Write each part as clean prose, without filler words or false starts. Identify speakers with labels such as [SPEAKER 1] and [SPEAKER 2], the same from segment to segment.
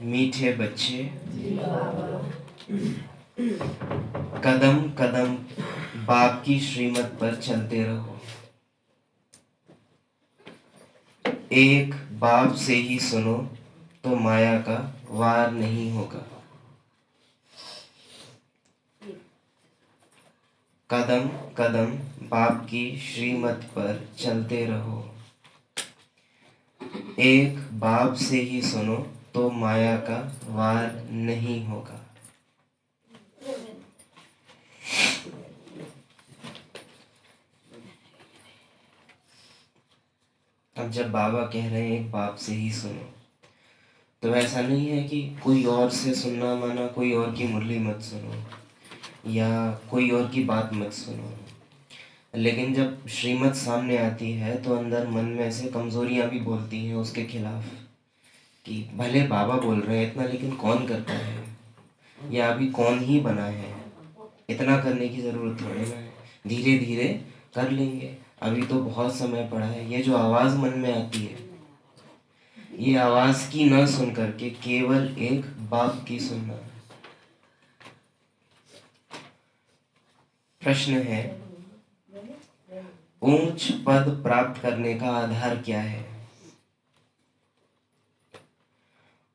[SPEAKER 1] मीठे बच्चे कदम कदम बाप की श्रीमत पर चलते रहो। एक बाप से ही सुनो तो माया का वार नहीं होगा। कदम कदम बाप की श्रीमत पर चलते रहो। एक बाप से ही सुनो तो माया का वार नहीं होगा। अब जब बाबा कह रहे हैं एक बाप से ही सुनो, तो ऐसा नहीं है कि कोई और से सुनना माना, कोई और की मुरली मत सुनो या कोई और की बात मत सुनो। लेकिन जब श्रीमत सामने आती है तो अंदर मन में ऐसे कमजोरियां भी बोलती हैं उसके खिलाफ कि भले बाबा बोल रहे हैं इतना, लेकिन कौन करता है, या अभी कौन ही बना है, इतना करने की ज़रूरत थोड़ी ना है, धीरे धीरे कर लेंगे, अभी तो बहुत समय पड़ा है। ये जो आवाज़ मन में आती है, ये आवाज़ की न सुन करके केवल एक बाप की सुनना। प्रश्न है, ऊंच पद प्राप्त करने का आधार क्या है?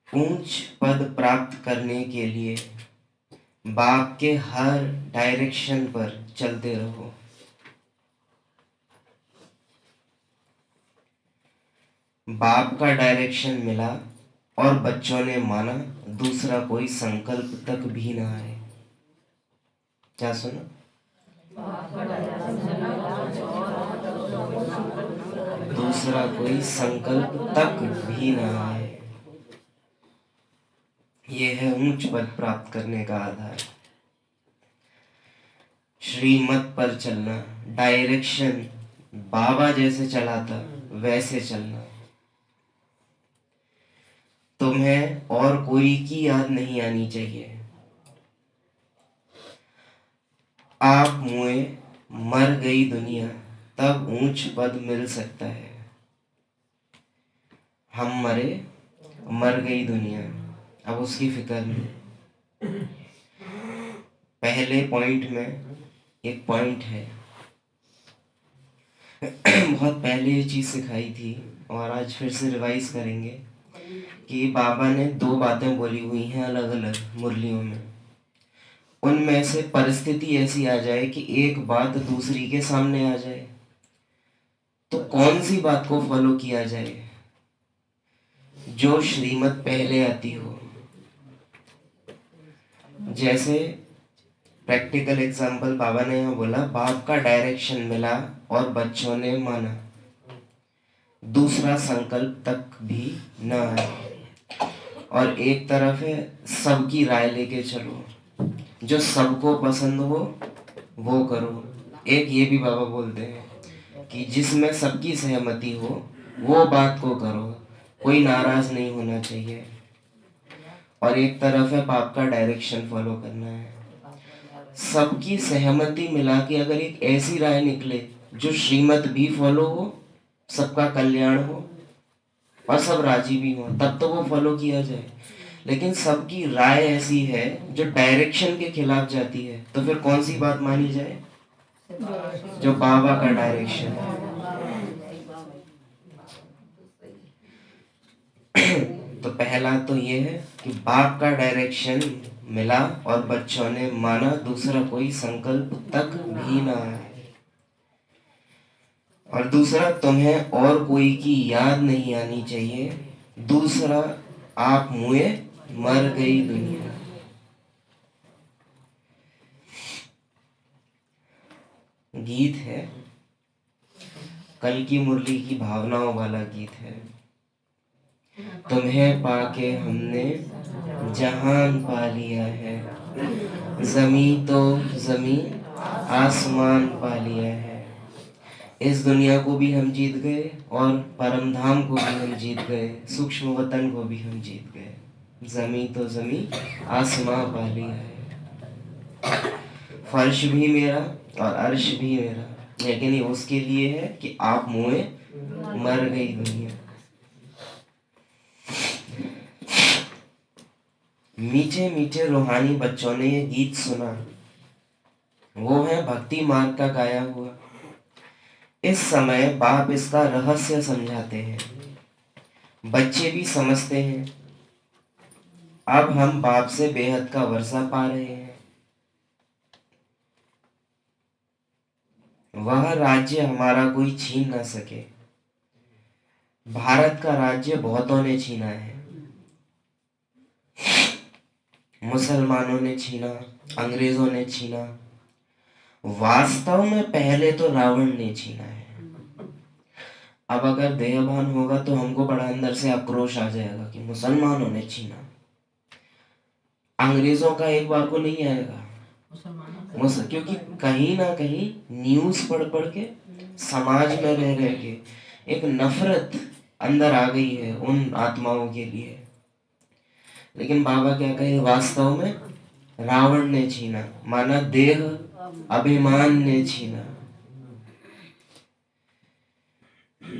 [SPEAKER 1] ऊंच पद प्राप्त करने के लिए बाप के हर डायरेक्शन पर चलते रहो। बाप का डायरेक्शन मिला और बच्चों ने माना, दूसरा कोई संकल्प तक भी ना आए। क्या सुना? दूसरा कोई संकल्प तक भी ना आए। यह है ऊंच पद प्राप्त करने का आधार। श्रीमत पर चलना, डायरेक्शन बाबा जैसे चलाता वैसे चलना। तुम्हें और कोई की याद नहीं आनी चाहिए। आप मुए मर गई दुनिया, तब ऊंच पद मिल सकता है। हम मरे, मर गई दुनिया, अब उसकी फिक्र नहीं। पहले पॉइंट में एक पॉइंट है, बहुत पहले ये चीज़ सिखाई थी और आज फिर से रिवाइज करेंगे कि बाबा ने दो बातें बोली हुई हैं अलग अलग मुरलियों में। उनमें से परिस्थिति ऐसी आ जाए कि एक बात दूसरी के सामने आ जाए, तो कौन सी बात को फॉलो किया जाए? जो श्रीमत पहले आती हो। जैसे प्रैक्टिकल एग्जाम्पल बाबा ने यहाँ बोला, बाप का डायरेक्शन मिला और बच्चों ने माना, दूसरा संकल्प तक भी न आए। और एक तरफ है सबकी राय लेके चलो, जो सबको पसंद हो वो करो। एक ये भी बाबा बोलते हैं कि जिसमें सबकी सहमति हो वो बात को करो, कोई नाराज नहीं होना चाहिए। और एक तरफ है बाप का डायरेक्शन फॉलो करना है। सबकी सहमति मिला के अगर एक ऐसी राय निकले जो श्रीमत भी फॉलो हो, सबका कल्याण हो और सब राजी भी हो, तब तो वो फॉलो किया जाए। लेकिन सबकी राय ऐसी है जो डायरेक्शन के खिलाफ जाती है, तो फिर कौन सी बात मानी जाए? जो बाबा का डायरेक्शन है। तो पहला तो ये है कि बाप का डायरेक्शन मिला और बच्चों ने माना, दूसरा कोई संकल्प तक भी ना आए। और दूसरा, तुम्हें और कोई की याद नहीं आनी चाहिए। दूसरा, आप मुए मर गई दुनिया। गीत है, कल की मुरली की भावनाओं वाला गीत है। तुम्हें पाके हमने जहान पा लिया है, जमी तो जमी आसमान पा लिया है। इस दुनिया को भी हम जीत गए और परम धाम को भी हम जीत गए, सूक्ष्म वतन को भी हम जीत गए। जमी तो जमी आसमां पा लिया है। फर्श भी मेरा और अर्श भी मेरा, लेकिन ये उसके लिए है कि आप मुए मर गई दुनिया। मीठे मीठे रूहानी बच्चों ने ये गीत सुना, वो है भक्ति मार्ग का गाया हुआ। इस समय बाप इसका रहस्य समझाते हैं, बच्चे भी समझते हैं। अब हम बाप से बेहद का वर्षा पा रहे हैं। वह राज्य हमारा कोई छीन ना सके। भारत का राज्य बहुतों ने छीना है, मुसलमानों ने छीना, अंग्रेजों ने छीना। वास्तव में पहले तो रावण ने छीना है। अब अगर देहभान होगा तो हमको बड़ा अंदर से आक्रोश आ जाएगा कि मुसलमानों ने छीना। अंग्रेजों का एक बार को नहीं आएगा, क्योंकि कहीं ना कहीं न्यूज पढ़ पढ़ के, समाज में रह रह के एक नफरत अंदर आ गई है उन आत्माओं के लिए। लेकिन बाबा क्या कहे, वास्तव में रावण ने छीना, माना देह अभिमान ने छीना।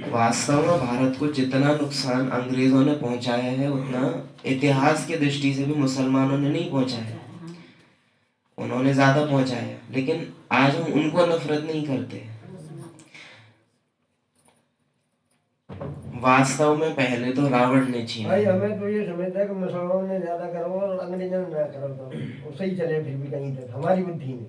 [SPEAKER 1] वास्तव में भारत को जितना नुकसान अंग्रेजों ने पहुंचाया है उतना इतिहास की दृष्टि से भी मुसलमानों ने नहीं पहुंचाया, उन्होंने ज्यादा पहुंचाया। लेकिन आज हम उनको नफरत नहीं करते। वास्तव में पहले तो रावण ने छीना।
[SPEAKER 2] भाई हमें तो ये समझता है कि मुसलमानों ने ज्यादा करो और अंग्रेजों ने ना करो तो सही चले, फिर भी कहीं तक हमारी बुद्धि में।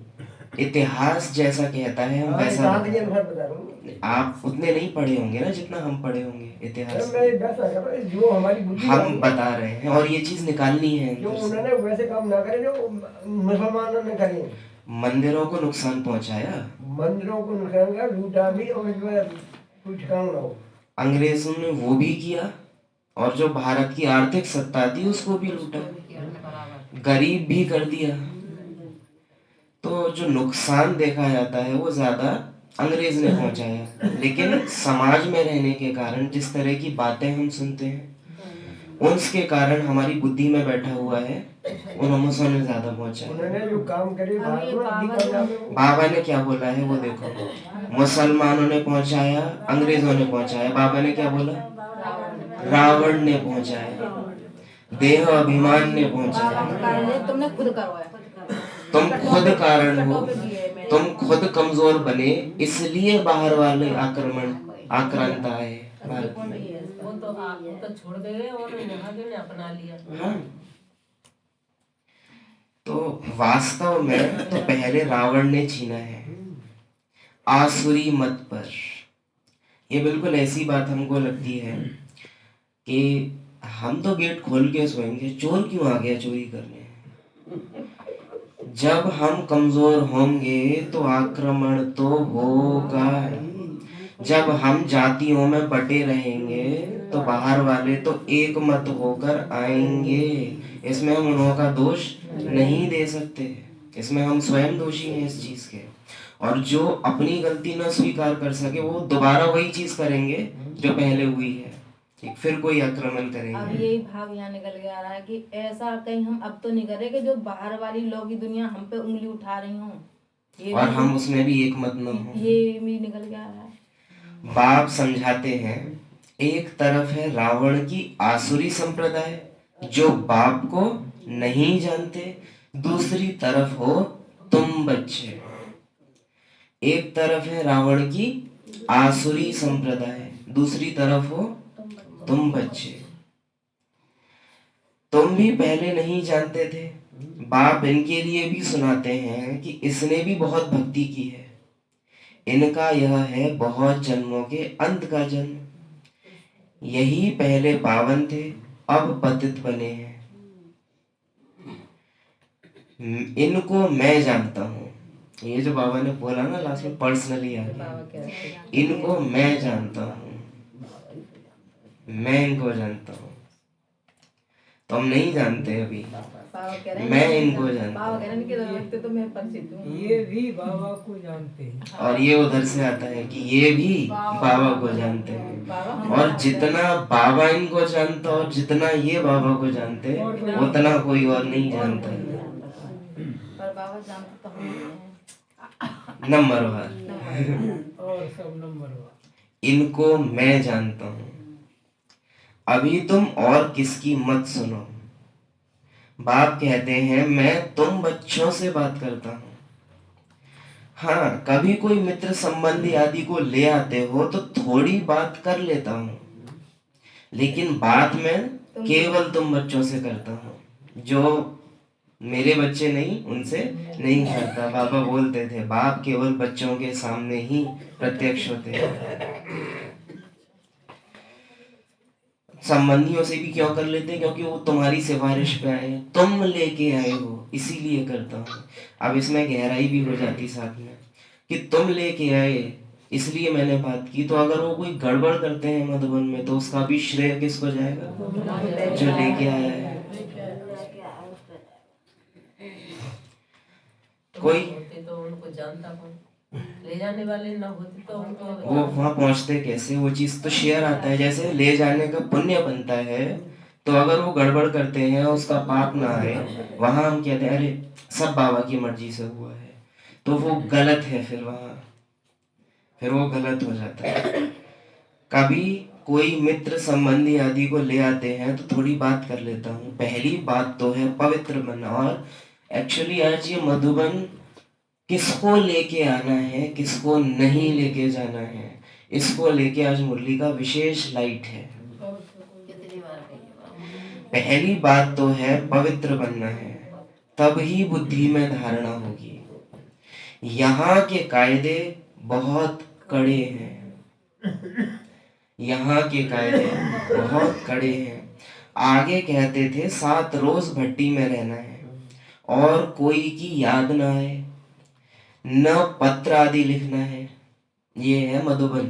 [SPEAKER 1] इतिहास जैसा कहता है हम वैसा
[SPEAKER 2] बता रहा हूँ।
[SPEAKER 1] आप उतने नहीं पढ़े होंगे ना जितना हम पढ़े होंगे इतिहास।
[SPEAKER 2] मैं वैसा कर रहा हूँ जो हमारी बुद्धि
[SPEAKER 1] हम बता रहे हैं और ये चीज निकालनी है।
[SPEAKER 2] जो उन्होंने वैसे काम ना करे जो मुसलमानों ने करे।
[SPEAKER 1] मंदिरों को नुकसान पहुंचाया,
[SPEAKER 2] मंदिरों को नुकसान लूटा भी, और कुछ काम ना हो।
[SPEAKER 1] अंग्रेजों ने वो भी किया, और जो भारत की आर्थिक सत्ता थी उसको भी लूटा, गरीब भी कर दिया। तो जो नुकसान देखा जाता है वो ज्यादा अंग्रेज ने पहुंचाया। लेकिन समाज में रहने के कारण जिस तरह की बातें हम सुनते हैं उसके कारण हमारी बुद्धि में बैठा हुआ है, उन मुसलमानों ने ज्यादा पहुंचाया।
[SPEAKER 2] उन्होंने जो काम करे
[SPEAKER 1] बाबा ने क्या बोला है वो देखो, मुसलमानों ने पहुंचाया, अंग्रेजों ने पहुंचाया। बाबा ने क्या बोला, रावण ने पहुंचाया, देह अभिमान ने पहुंचाया।
[SPEAKER 3] तुमने खुद करवाया,
[SPEAKER 1] तुम खुद कारण हो, तुम खुद कमजोर बने, इसलिए बाहर वाले आक्रांत आए भारत में।
[SPEAKER 3] वो तो छोड़ गए और यहाँ के ने अपना लिया।
[SPEAKER 1] हाँ, तो वास्तव में तो पहले रावण ने छीना है आसुरी मत पर। ये बिल्कुल ऐसी बात हमको लगती है कि हम तो गेट खोल के सोएंगे, चोर क्यों आ गया चोरी करने। जब हम कमजोर होंगे तो आक्रमण तो होगा। जब हम जातियों में बटे रहेंगे तो बाहर वाले तो एक मत होकर आएंगे। इसमें हम उन्हों का दोष नहीं दे सकते, इसमें हम स्वयं दोषी हैं इस चीज के। और जो अपनी गलती न स्वीकार कर सके वो दोबारा वही चीज करेंगे जो पहले हुई है, फिर कोई आक्रमण करेंगे।
[SPEAKER 3] अब यही भाव यहाँ निकल के आ रहा है कि ऐसा कहीं हम अब तो नहीं करेंगे जो बाहर वाली लोग की दुनिया हम पे उंगली उठा रही हूँ,
[SPEAKER 1] और हम उसमें भी एक मत न हो,
[SPEAKER 3] ये भी निकल के आ रहा है।
[SPEAKER 1] बाप समझाते हैं, एक तरफ है रावण की आसुरी संप्रदाय जो बाप को नहीं जानते, दूसरी तरफ हो तुम बच्चे। एक तरफ है रावण की आसुरी संप्रदाय, दूसरी तरफ हो तुम बच्चे। तुम भी पहले नहीं जानते थे। बाप इनके लिए भी सुनाते हैं कि इसने भी बहुत भक्ति की है, इनका यह है बहुत जन्मों के अंत का जन्म। यही पहले पावन थे, अब पतित बने हैं। इनको मैं जानता हूँ। ये जो बाबा ने बोला ना लास्ट में पर्सनली आ गया, इनको मैं जानता हूँ, मैं इनको जानता हूँ। तो हम नहीं जानते अभी, मैं इनको जानता हूँ।
[SPEAKER 3] तो मैं परिचित हूँ,
[SPEAKER 2] ये भी बाबा को जानते हैं।
[SPEAKER 1] और ये उधर से आता है कि ये भी बाबा को जानते हैं। और जितना बाबा इनको जानता और जितना ये बाबा को जानते उतना कोई और नहीं जानता।
[SPEAKER 3] पर बाबा जानते तो हम
[SPEAKER 1] नंबर वन,
[SPEAKER 2] और सब नंबर वन।
[SPEAKER 1] इनको मैं जानता हूँ। अभी तुम और किसकी मत सुनो, बाप कहते हैं मैं तुम बच्चों से बात करता हूँ। हाँ, कभी कोई मित्र संबंधी आदि को ले आते हो तो थोड़ी बात कर लेता हूँ, लेकिन बात मैं केवल तुम बच्चों से करता हूँ। जो मेरे बच्चे नहीं, उनसे नहीं करता। बाबा बोलते थे बाप केवल बच्चों के सामने ही प्रत्यक्ष होते हैं। संबंधियों से भी क्यों कर लेते हैं? क्योंकि वो तुम्हारी सिफारिश पे आए, तुम लेके आए हो, इसीलिए करता हूँ। अब इसमें गहराई भी हो जाती साथ में कि तुम लेके आए इसलिए मैंने बात की। तो अगर वो कोई गड़बड़ करते हैं मधुबन में तो उसका भी श्रेय किसको जाएगा? जो लेके आया है। कोई
[SPEAKER 4] तो उनको जानता कौन, ले जाने वाले ना होते तो उनको
[SPEAKER 1] वो वहां पहुंचते कैसे? वो चीज तो शेयर आता है, जैसे ले जाने का पुण्य बनता है। तो अगर वो गड़बड़ करते हैं उसका पाप ना आए, वहां हम कहते हैं अरे सब बाबा की मर्जी से हुआ है, तो वो गलत है। फिर वो गलत हो जाता है। कभी कोई मित्र संबंधी आदि को ले आते हैं तो थोड़ी बात कर लेता हूँ। पहली बात तो है पवित्र बनना। और एक्चुअली आज ये मधुबन किसको लेके आना है, किसको नहीं लेके जाना है, इसको लेके आज मुरली का विशेष लाइट है। पहली बात तो है पवित्र बनना है, तब ही बुद्धि में धारणा होगी। यहाँ के कायदे बहुत कड़े हैं, यहाँ के कायदे बहुत कड़े हैं। आगे कहते थे 7 रोज भट्टी में रहना है और कोई की याद ना आए, न पत्र आदि लिखना है। ये है मधुबन।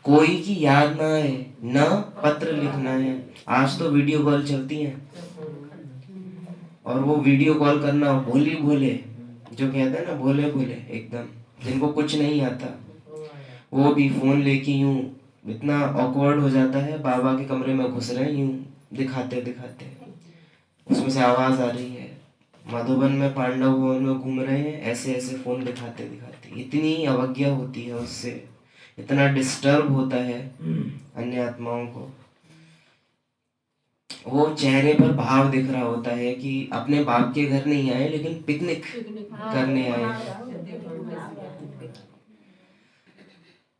[SPEAKER 1] कोई की याद ना आए, न पत्र लिखना है। आज तो वीडियो कॉल चलती है और वो वीडियो कॉल करना भोली भोले, जो कहते हैं ना भोले भोले एकदम, जिनको कुछ नहीं आता, वो भी फोन लेके यूं इतना ऑकवर्ड हो जाता है। बाबा के कमरे में घुस रहे हैं यूं दिखाते दिखाते, उसमें से आवाज आ रही है। मधुबन में पांडव भवन में घूम रहे हैं, ऐसे ऐसे फोन दिखाते दिखाते। इतनी अवज्ञा होती है उससे, इतना डिस्टर्ब होता है अन्य आत्माओं को। वो चेहरे पर भाव दिख रहा होता है कि अपने बाप के घर नहीं आए लेकिन पिकनिक करने आए।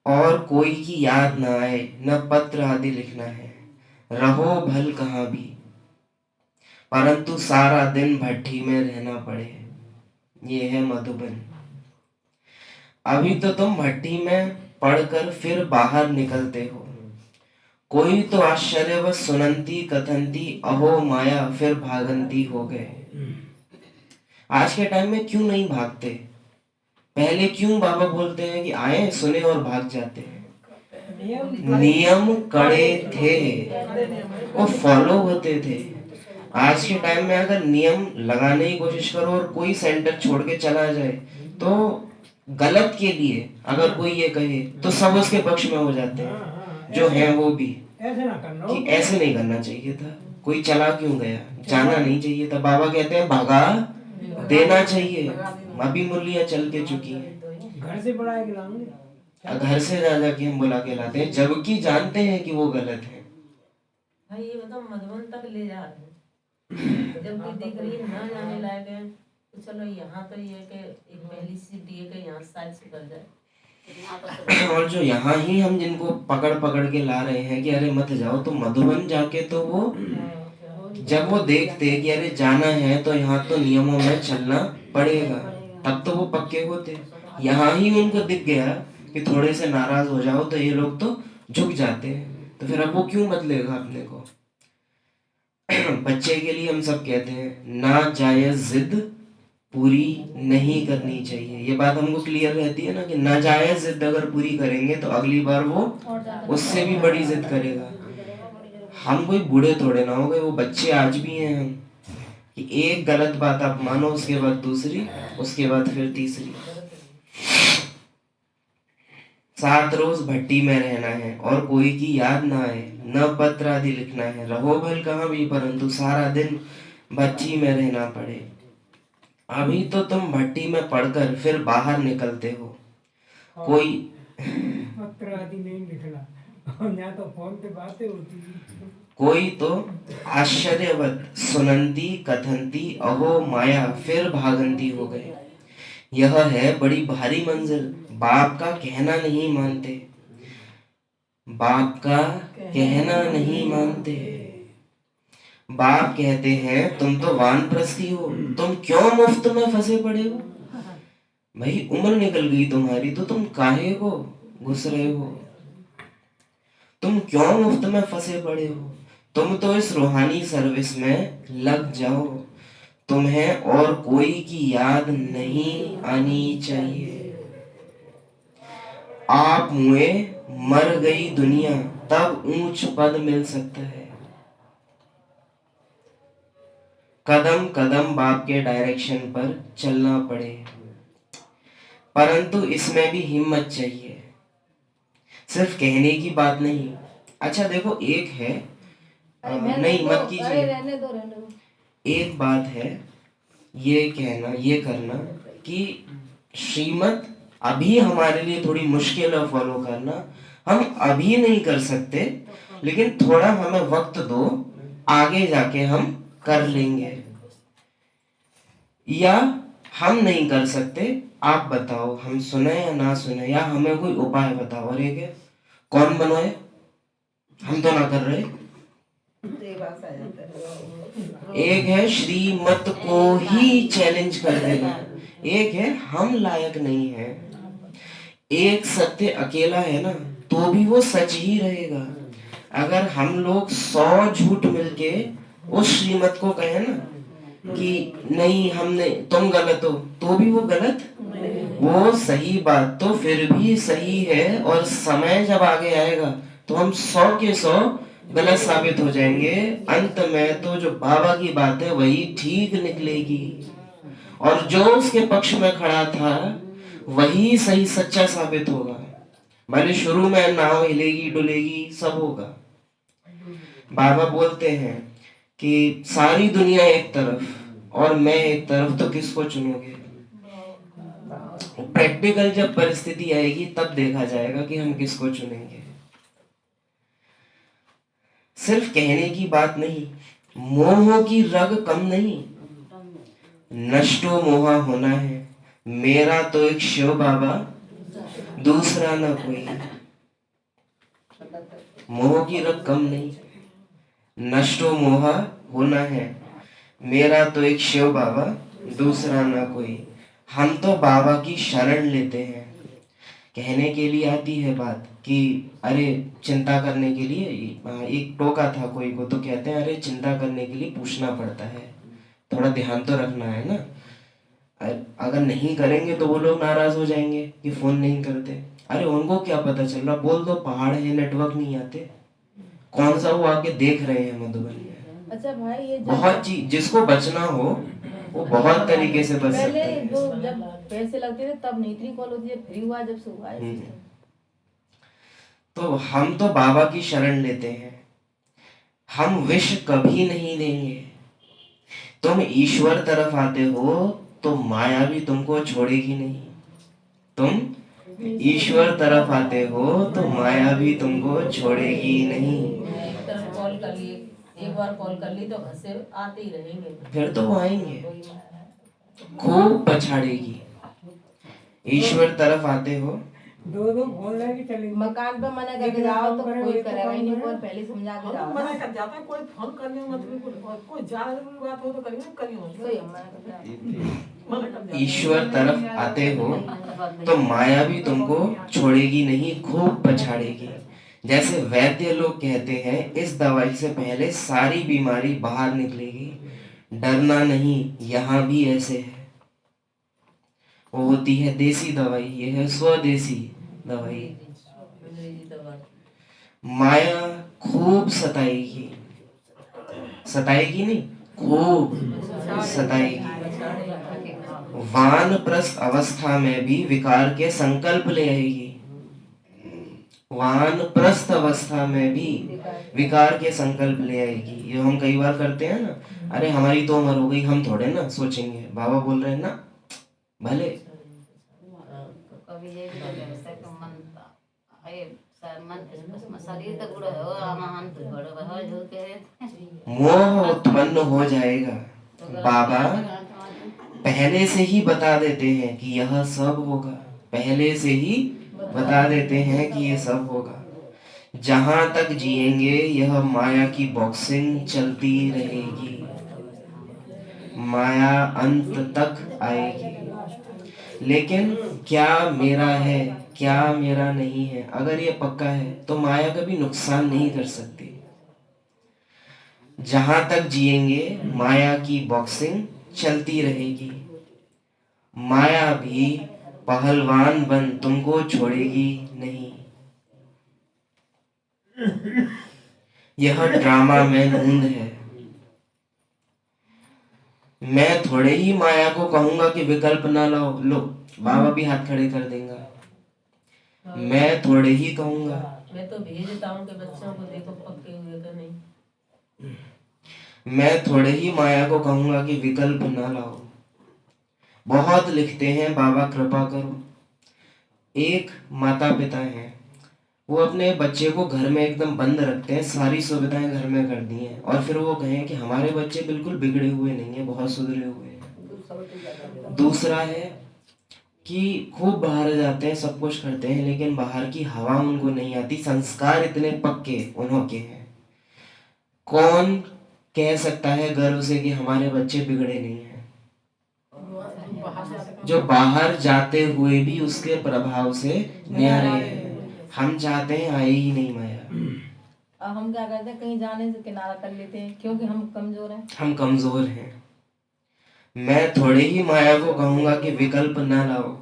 [SPEAKER 1] और कोई की याद ना आए, न पत्र आदि लिखना है, रहो भल कहाँ भी, परंतु सारा दिन भट्टी में रहना पड़े। ये है मधुबन। अभी तो तुम भट्टी में पढ़कर फिर बाहर निकलते हो। कोई तो आश्चर्यवश सुनंती कथनती अहो माया फिर भागंती हो गए। आज के टाइम में क्यों नहीं भागते? पहले क्यों बाबा बोलते हैं कि आए सुने और भाग जाते हैं? नियम कड़े थे, वो फॉलो होते थे। आज के टाइम में अगर नियम लगाने की कोशिश करो और कोई सेंटर छोड़ के चला जाए तो गलत के लिए अगर कोई ये कहे तो सब उसके पक्ष में हो जाते हैं, जो है वो भी, कि ऐसे नहीं करना चाहिए था, कोई चला क्यों गया, जाना नहीं चाहिए था। बाबा कहते हैं भगा देना चाहिए। अभी मुरलियां चल के चुकी हैं,
[SPEAKER 2] घर से बड़ा है गिलाऊंगे,
[SPEAKER 1] घर से ज्यादा की हम बुला के लाते हैं, जबकि जानते हैं कि वो गलत है।
[SPEAKER 4] भाई ये बताओ मधुबन तक ले जा रहे हैं, जब कोई देख रही है ना जाने लायक है तो चलो यहाँ तो ये कि एक पहली सीट ये कि यहाँ शायद सुधर जाए।
[SPEAKER 1] और जो यहाँ ही हम जिनको पकड़ पकड़ के ला रहे हैं कि अरे मत जाओ, तो मधुबन जाके तो वो जब वो देखते कि अरे जाना है तो यहाँ तो नियमों में चलना पड़ेगा, तब तो वो पक्के होते। यहाँ ही उनको दिख गया कि थोड़े से नाराज हो जाओ तो ये लोग तो झुक जाते हैं, तो फिर अब वो क्यों बदलेगा अपने को? बच्चे के लिए हम सब कहते हैं ना जायज जिद पूरी नहीं करनी चाहिए। ये बात हमको क्लियर रहती है ना कि नाजायज जिद अगर पूरी करेंगे तो अगली बार वो उससे भी बड़ी जिद करेगा। हम कोई बूढ़े थोड़े ना हो गए, वो बच्चे आज भी हैं हम, कि एक गलत बात आप मानो, उसके बाद दूसरी, उसके बाद फिर तीसरी। 7 रोज भट्टी में रहना है और कोई की याद ना आए, न पत्र आदि लिखना है, रहो भल कहाँ भी, परंतु सारा दिन भट्टी में रहना पड़े। अभी तो तुम भट्टी में पढ़कर फिर बाहर निकलते हो। कोई
[SPEAKER 2] पत्र आदि नहीं लिखना, और यहाँ तो फोन पे बातें होती है।
[SPEAKER 1] कोई तो आश्चर्यवत सुनंती कथंती अहो माया फिर भागंती हो गए। यह है बड़ी भारी मंजिल, बाप का कहना नहीं मानते, बाप का कहना नहीं मानते। बाप कहते हैं तुम तो वानप्रस्थी हो, तुम क्यों मुफ्त में फंसे पड़े हो? भाई उम्र निकल गई तुम्हारी तो तुम काहे को घुस रहे हो? तुम क्यों मुफ्त में फंसे पड़े हो? तुम तो इस रूहानी सर्विस में लग जाओ, तुम्हें और कोई की याद नहीं आनी चाहिए। आप मुए मर गई दुनिया तब ऊंच पद मिल सकता है। कदम कदम बाप के डायरेक्शन पर चलना पड़े, परंतु इसमें भी हिम्मत चाहिए, सिर्फ कहने की बात नहीं। अच्छा देखो, एक है नहीं मत कीजिए,
[SPEAKER 3] रहने दो।
[SPEAKER 1] एक बात है ये कहना, ये करना कि श्रीमत अभी हमारे लिए थोड़ी मुश्किल है फॉलो करना, हम अभी नहीं कर सकते, लेकिन थोड़ा हमें वक्त दो, आगे जाके हम कर लेंगे। या हम नहीं कर सकते, आप बताओ हम सुने या ना सुने, या हमें कोई उपाय बताओ। अरे क्या कौन बनवाए, हम तो ना कर रहे। एक है श्रीमत को ही चैलेंज कर देना, एक है हम लायक नहीं है। एक सत्य अकेला है ना तो भी वो सच ही रहेगा। अगर हम लोग 100 झूठ मिलके उस श्रीमत को कहे ना कि नहीं हमने, तुम गलत हो, तो भी वो गलत, वो सही बात तो फिर भी सही है। और समय जब आगे आएगा तो हम 100 के 100 गलत साबित हो जाएंगे। अंत में तो जो बाबा की बात है वही ठीक निकलेगी, और जो उसके पक्ष में खड़ा था वही सही सच्चा साबित होगा। भले शुरू में नाव हिलेगी डुलेगी सब होगा। बाबा बोलते हैं कि सारी दुनिया एक तरफ और मैं एक तरफ, तो किसको चुनोगे? प्रैक्टिकल जब परिस्थिति आएगी तब देखा जाएगा कि हम किसको चुनेंगे। सिर्फ कहने की बात नहीं, मोह की रग कम नहीं, नष्टो मोहा होना है। मेरा तो एक शिव बाबा, दूसरा ना कोई। मोह की रग कम नहीं, नष्टो मोहा होना है। मेरा तो एक शिव बाबा, दूसरा ना कोई। हम तो बाबा की शरण लेते हैं। कहने के लिए आती है बात कि अरे चिंता करने के लिए, एक टोका था कोई को, तो कहते हैं अरे चिंता करने के लिए पूछना पड़ता है, थोड़ा ध्यान तो रखना है ना। अगर नहीं करेंगे तो वो लोग नाराज हो जाएंगे कि फोन नहीं करते। अरे उनको क्या पता चल रहा, बोल दो पहाड़ है नेटवर्क नहीं आते, कौन सा वो आके देख रहे हैं मधुबनी में।
[SPEAKER 3] अच्छा भाई, ये
[SPEAKER 1] बहुत चीज जिसको बचना हो वो बहुत तरीके से बच सकता
[SPEAKER 3] पहले
[SPEAKER 1] है।
[SPEAKER 3] जो जब पैसे लगते थे तब नहीं इतनी कॉल होती है, फ्री हुआ जब से हुआ है system।
[SPEAKER 1] तो हम तो बाबा की शरण लेते हैं, हम विष कभी नहीं देंगे। तुम ईश्वर तरफ आते हो तो माया भी तुमको छोड़ेगी नहीं। तुम ईश्वर तरफ आते हो तो माया भी तुमको छोड़ेगी नहीं।
[SPEAKER 4] एक तरफ कॉल कर लिए, एक बार कॉल कर ली तो घर से आते ही रहेंगे,
[SPEAKER 1] फिर तो वो आएंगे, खूब पछाड़ेगी। ईश्वर तरफ आते हो,
[SPEAKER 2] दो फोन लेके चलेंगे।
[SPEAKER 3] मकान पे मना करके जाओ तो कोई करेगा ही नहीं, कोई पहले समझा के जाओ।
[SPEAKER 4] मना कर जाता है, कोई फोन करने मतलब कोई ज्यादा जरूरी बात हो तो करिए
[SPEAKER 3] कोई मना कर जाओ।
[SPEAKER 1] ईश्वर तरफ आते हो तो माया भी तुमको छोड़ेगी नहीं, खूब पछाड़ेगी। जैसे वैद्य लोग कहते हैं इस दवाई से पहले सारी बीमारी बाहर निकलेगी, डरना नहीं, यहाँ भी ऐसे है। वो होती है देसी दवाई, ये है स्वदेशी दवाई। माया खूब सताएगी, सताएगी नहीं, खूब सताएगी। वानप्रस्थ अवस्था में भी विकार के संकल्प ले आएगी। वानप्रस्थ अवस्था में भी विकार के संकल्प ले आएगी। ये हम कई बार करते हैं ना, अरे हमारी तो उम्र हो गई, हम थोड़े ना सोचेंगे। बाबा बोल रहे हैं ना, भले
[SPEAKER 5] कभी ये भी तो व्यवस्था है कि मन शरीर का गुड़ हो आमान तो बड़ो हो जो के
[SPEAKER 1] मोह उत्पन्न हो जाएगा। बाबा पहले से ही बता देते हैं कि यह सब होगा, पहले से ही बता देते हैं कि ये सब होगा। जहां तक जिएंगे यह माया की बॉक्सिंग चलती रहेगी, माया अंत तक आएगी। लेकिन क्या मेरा है, क्या मेरा नहीं है, अगर ये पक्का है तो माया कभी नुकसान नहीं कर सकती। जहां तक जिएंगे माया की बॉक्सिंग चलती रहेगी, माया भी पहलवान बन तुमको छोड़ेगी नहीं। यह ड्रामा में धुंध है। मैं थोड़े ही माया को कहूंगा कि विकल्प ना लाओ, लो बाबा भी हाथ खड़े कर देगा। मैं थोड़े ही कहूंगा,
[SPEAKER 4] मैं तो भेजता हूँ कि बच्चों को देखो पक्के हुए का नहीं।
[SPEAKER 1] मैं थोड़े ही माया को कहूंगा कि विकल्प ना लाओ। बहुत लिखते हैं बाबा कृपा करो। एक माता पिता हैं, वो अपने बच्चे को घर में एकदम बंद रखते हैं, सारी सुविधाएं घर में कर दी हैं, और फिर वो कहें कि हमारे बच्चे बिल्कुल बिगड़े हुए नहीं है, बहुत सुधरे हुए हैं। दूसरा है कि खूब बाहर जाते हैं, सब कुछ करते हैं, लेकिन बाहर की हवा उनको नहीं आती, संस्कार इतने पक्के उन्होंने हैं। कौन कह सकता है गर्व से कि हमारे बच्चे बिगड़े नहीं हैं? जो बाहर जाते हुए भी उसके प्रभाव से न्यारे हैं। हम चाहते हैं आए ही नहीं माया।
[SPEAKER 3] अब हम क्या करते हैं, कहीं जाने से किनारा कर लेते हैं क्योंकि हम कमजोर हैं।
[SPEAKER 1] हम कमजोर हैं। मैं थोड़े ही माया को कहूंगा कि विकल्प ना लाओ।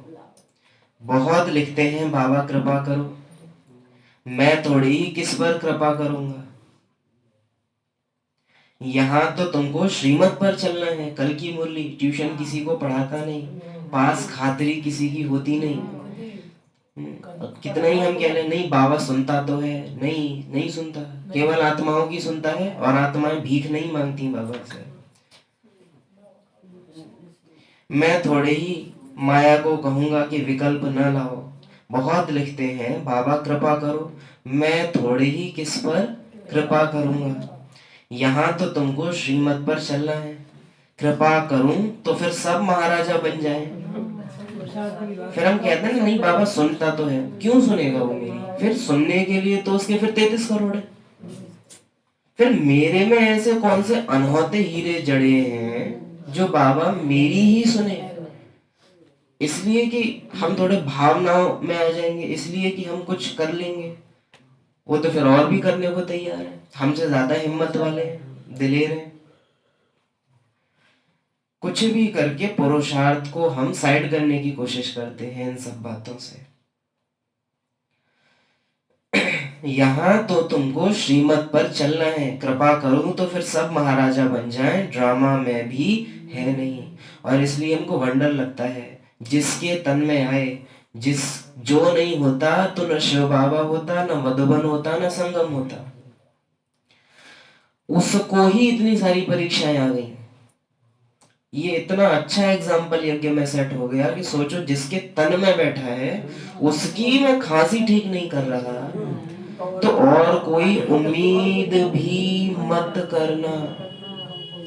[SPEAKER 1] बहुत लिखते हैं बाबा कृपा करो। मैं थोड़ी ही किस पर कृपा करूंगा। यहाँ तो तुमको श्रीमत पर चलना है। कल की मुरली, ट्यूशन किसी को पढ़ाता नहीं, पास खातरी किसी की होती नहीं। कितना ही हम कह रहे नहीं बाबा सुनता तो है, नहीं सुनता, केवल आत्माओं की सुनता है, और आत्माएं भीख नहीं मांगती बाबा से। मैं थोड़े ही माया को कहूंगा कि विकल्प न लाओ। बहुत लिखते हैं बाबा कृपा करो। मैं थोड़े ही किस पर कृपा करूंगा। यहाँ तो तुमको श्रीमत पर चलना है। कृपा करूं तो फिर सब महाराजा बन जाएं। फिर हम कहते हैं नहीं बाबा सुनता तो है, क्यों सुनेगा वो मेरी? फिर सुनने के लिए तो उसके फिर 33 करोड़ है। फिर मेरे में ऐसे कौन से अनहोते हीरे जड़े हैं जो बाबा मेरी ही सुने? इसलिए कि हम थोड़े भावनाओं में आ जाएंगे, इसलिए कि हम कुछ कर लेंगे। वो तो फिर और भी करने को तैयार है, हमसे ज्यादा हिम्मत वाले हैं, दिलेर हैं। कुछ भी करके पुरुषार्थ को हम साइड करने की कोशिश करते हैं इन सब बातों से। यहाँ तो तुमको श्रीमत पर चलना है। कृपा करूं तो फिर सब महाराजा बन जाएं, ड्रामा में भी है नहीं। और इसलिए हमको वंडर लगता है, जिसके तन में आए, जो नहीं होता तो न शिव बाबा होता, न मधुबन होता, न संगम होता। उसको ही इतनी सारी परीक्षाएं आ गई। ये इतना अच्छा एग्जाम्पल यज्ञ में सेट हो गया कि सोचो जिसके तन में बैठा है उसकी मैं खांसी ठीक नहीं कर रहा, तो और कोई उम्मीद भी मत करना।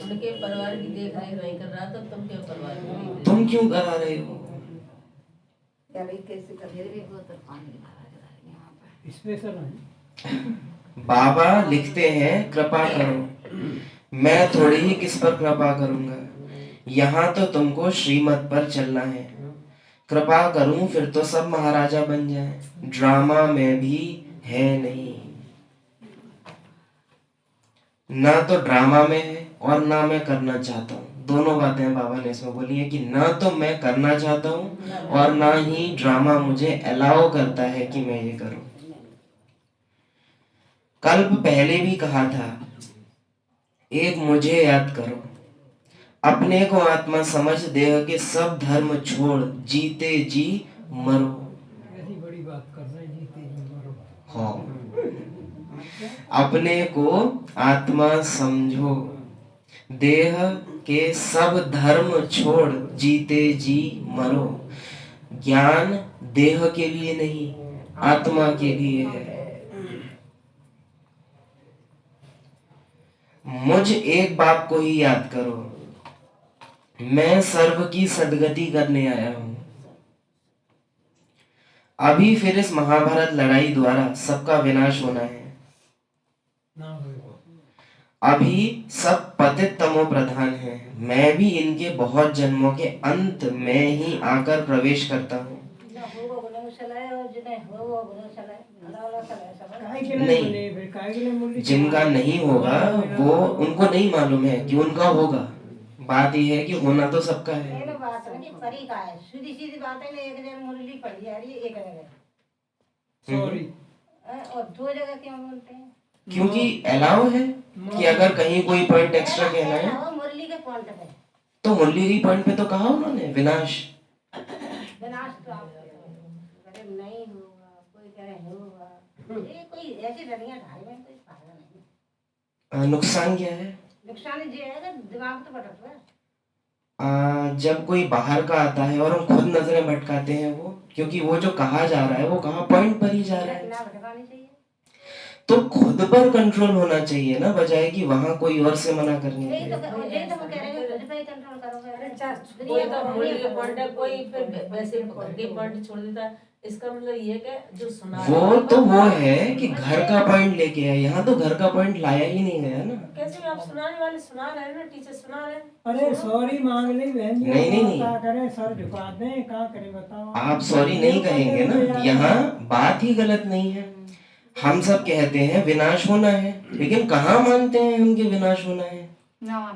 [SPEAKER 4] उनके परिवार की देख रेख नहीं कर रहा तो तुम क्यों परिवार की?
[SPEAKER 1] तुम क्यों करा रहे हो? बाबा लिखते हैं कृपा करो। मैं थोड़ी ही किस पर कृपा करूंगा। यहाँ तो तुमको श्रीमत पर चलना है। कृपा करूं फिर तो सब महाराजा बन जाएं, ड्रामा में भी है नहीं। ना तो ड्रामा में है और ना मैं करना चाहता हूँ। दोनों बातें बाबा ने इसमें बोली है कि ना तो मैं करना चाहता हूँ और ना ही ड्रामा मुझे अलाउ करता है कि मैं ये करूं। कल्प पहले भी कहा था, एक मुझे याद करो, अपने को आत्मा समझ, देह के सब धर्म छोड़, जीते जी मरो।
[SPEAKER 2] ऐसी बड़ी बात कर रहे हैं, जीते जी मरो।
[SPEAKER 1] हाँ, अपने को आत्मा समझो, देह के सब धर्म छोड़, जीते जी मरो। ज्ञान देह के लिए नहीं, आत्मा के लिए है। मुझ एक बाप को ही याद करो, मैं सर्व की सदगति करने आया हूं। अभी फिर इस महाभारत लड़ाई द्वारा सबका विनाश होना है। अभी सब पतित तमो प्रधान हैं, मैं भी इनके बहुत जन्मों के अंत में ही आकर प्रवेश करता हूँ। नहीं, जिनका नहीं होगा वो उनको नहीं मालूम है कि उनका होगा। बात यह है कि होना तो सबका है।
[SPEAKER 6] सीधी बात है ना, एक जगह मुरली पढ़ी जा रही है, एक जगह
[SPEAKER 2] सॉरी
[SPEAKER 6] और दो जगह क्यों बोलते हैं?
[SPEAKER 1] क्योंकि अलाउ है कि अगर कहीं कोई पॉइंट एक्स्ट्रा कहना है
[SPEAKER 6] मुरली के पॉइंट पे,
[SPEAKER 1] तो मुरली की पॉइंट पे तो कहा उन्होंने विनाश।
[SPEAKER 6] विनाश तो आप अरे नहीं होगा, कोई कह रहे होगा, ये कोई ऐसी लड़ियां ढाई में कोई फायदा नहीं।
[SPEAKER 1] नुकसान क्या है?
[SPEAKER 6] नुकसान ये है कि दिमाग तो भटकता है।
[SPEAKER 1] जब कोई बाहर का आता है और हम खुद नजरें भटकाते हैं वो, क्योंकि वो जो कहा जा रहा है वो कहा पॉइंट पर ही जा रहा है।
[SPEAKER 6] ना भटकानी चाहिए,
[SPEAKER 1] तो खुद पर कंट्रोल होना चाहिए ना, बजाय कि वहां कोई और से मना करने
[SPEAKER 6] यही
[SPEAKER 1] के।
[SPEAKER 6] तो हम कह रहे हैं, खुद पे ही कंट्रोल करोगे।
[SPEAKER 4] कोई तो मुरली के पॉइंट है, कोई फिर वैसे के पॉइंट छोड़ देता है। इसका मतलब ये कि जो सुना
[SPEAKER 1] वो तो वो है कि घर का पॉइंट लेके आए, यहाँ तो घर का पॉइंट लाया ही नहीं गया ना।
[SPEAKER 4] कैसे भी आप सुनाने वाले सुना रहे हैं ना, टीचर सुना रहे हैं।
[SPEAKER 2] अरे सॉरी मांग ली बहन जी,
[SPEAKER 1] नहीं।
[SPEAKER 2] क्या करें, सर झुका दें, क्या करें बताओ।
[SPEAKER 1] आप सॉरी नहीं कहेंगे ना, यहाँ बात ही गलत नहीं है। हम सब कहते हैं विनाश होना है, लेकिन कहाँ मानते हैं उनके विनाश होना है?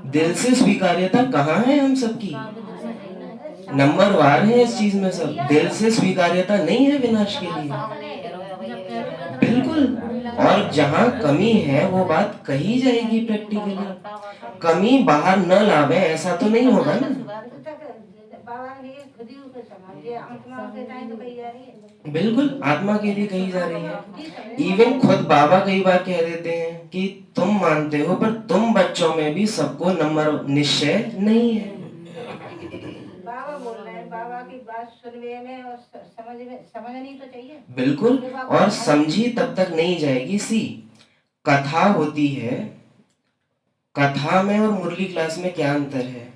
[SPEAKER 1] दिल से स्वीकार्यता कहाँ है हम सबकी? नंबर वार है इस चीज में सब। दिल से स्वीकार्यता नहीं है विनाश के लिए, बिल्कुल। और जहाँ कमी है वो बात कही जाएगी प्रैक्टिकली। कमी बाहर न लावे ऐसा तो नहीं होगा ना। बिल्कुल आत्मा के लिए कही जा रही है। इवन खुद बाबा कई बार कह देते हैं कि तुम मानते हो पर तुम बच्चों में भी सबको नंबर निश्चय नहीं है।
[SPEAKER 6] बाबा बोल रहे हैं, बाबा की बात सुनने में और समझनी तो चाहिए।
[SPEAKER 1] बिल्कुल, और समझी तब तक नहीं जाएगी। सी कथा होती है, कथा में और मुरली क्लास में क्या अंतर है?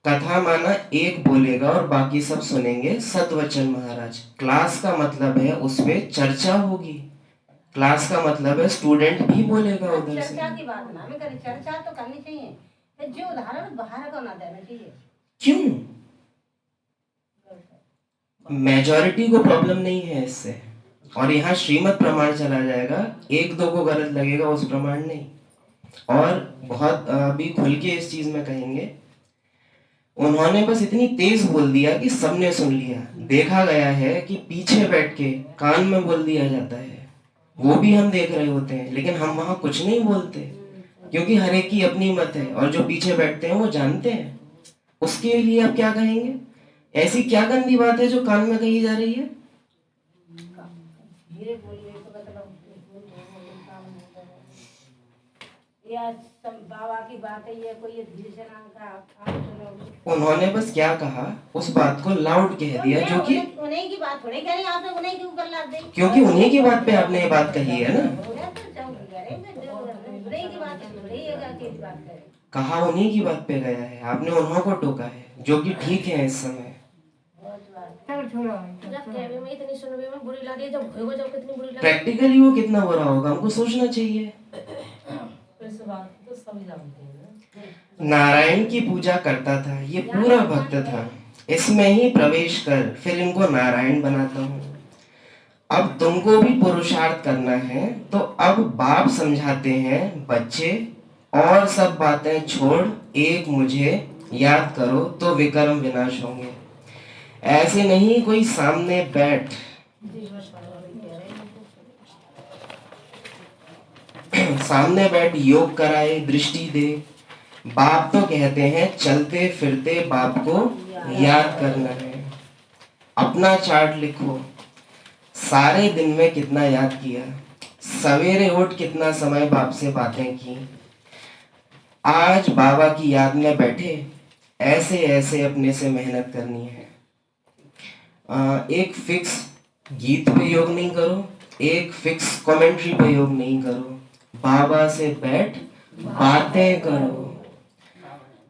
[SPEAKER 1] कथा माना एक बोलेगा और बाकी सब सुनेंगे, सतवचन महाराज। क्लास का मतलब है उसपे चर्चा होगी, क्लास का मतलब है स्टूडेंट भी बोलेगा उधर से।
[SPEAKER 6] चर्चा की बात ना हमें करें, चर्चा तो करनी चाहिए, जो उदाहरण बाहर का ना देना चाहिए।
[SPEAKER 1] क्यों? मेजॉरिटी को प्रॉब्लम नहीं है इससे, और यहाँ श्रीमत प्रमाण चला जाएगा, एक दो को गलत लगेगा उस प्रमाण नहीं। और बहुत अभी खुल के इस चीज में कहेंगे, उन्होंने बस इतनी तेज बोल दिया कि सबने सुन लिया। देखा गया है कि पीछे बैठ के कान में बोल दिया जाता है, वो भी हम देख रहे होते हैं, लेकिन हम वहां कुछ नहीं बोलते क्योंकि हर एक की अपनी मत है, और जो पीछे बैठते हैं वो जानते हैं। उसके लिए आप क्या कहेंगे? ऐसी क्या गंदी बात है जो कान में कही जा रही है?
[SPEAKER 6] बाबा की बात है, ये कोई धीरे से नाम का।
[SPEAKER 1] उन्होंने बस क्या कहा, उस बात को लाउड कह दिया, जो कि
[SPEAKER 6] उन्हीं की बात थोड़ी कह रही, आपने उन्हीं के ऊपर लाद दी,
[SPEAKER 1] क्योंकि उन्हीं की बात पे आपने ये बात कही है ना। कहा उन्हीं की बात पे गया है, आपने उन्हों को टोका है, जो कि ठीक है इस समय। प्रैक्टिकली वो कितना बुरा होगा हमको सोचना चाहिए।
[SPEAKER 4] तो सब जानते हैं।
[SPEAKER 1] नारायण की पूजा करता था, ये पूरा भक्त था, इसमें ही प्रवेश कर फिर इनको नारायण बनाता हूँ। अब तुमको भी पुरुषार्थ करना है, तो अब बाप समझाते हैं बच्चे, और सब बातें छोड़ एक मुझे याद करो तो विकर्म विनाश होंगे। ऐसे नहीं कोई सामने बैठ सामने बैठ योग कराए, दृष्टि दे। बाप तो कहते हैं चलते फिरते बाप को याद करना है। अपना चार्ट लिखो, सारे दिन में कितना याद किया, सवेरे उठ कितना समय बाप से बातें की, आज बाबा की याद में बैठे, ऐसे ऐसे अपने से मेहनत करनी है। एक फिक्स गीत पे योग नहीं करो, एक फिक्स कमेंट्री पे योग नहीं करो। बाबा से बैठ बातें करो।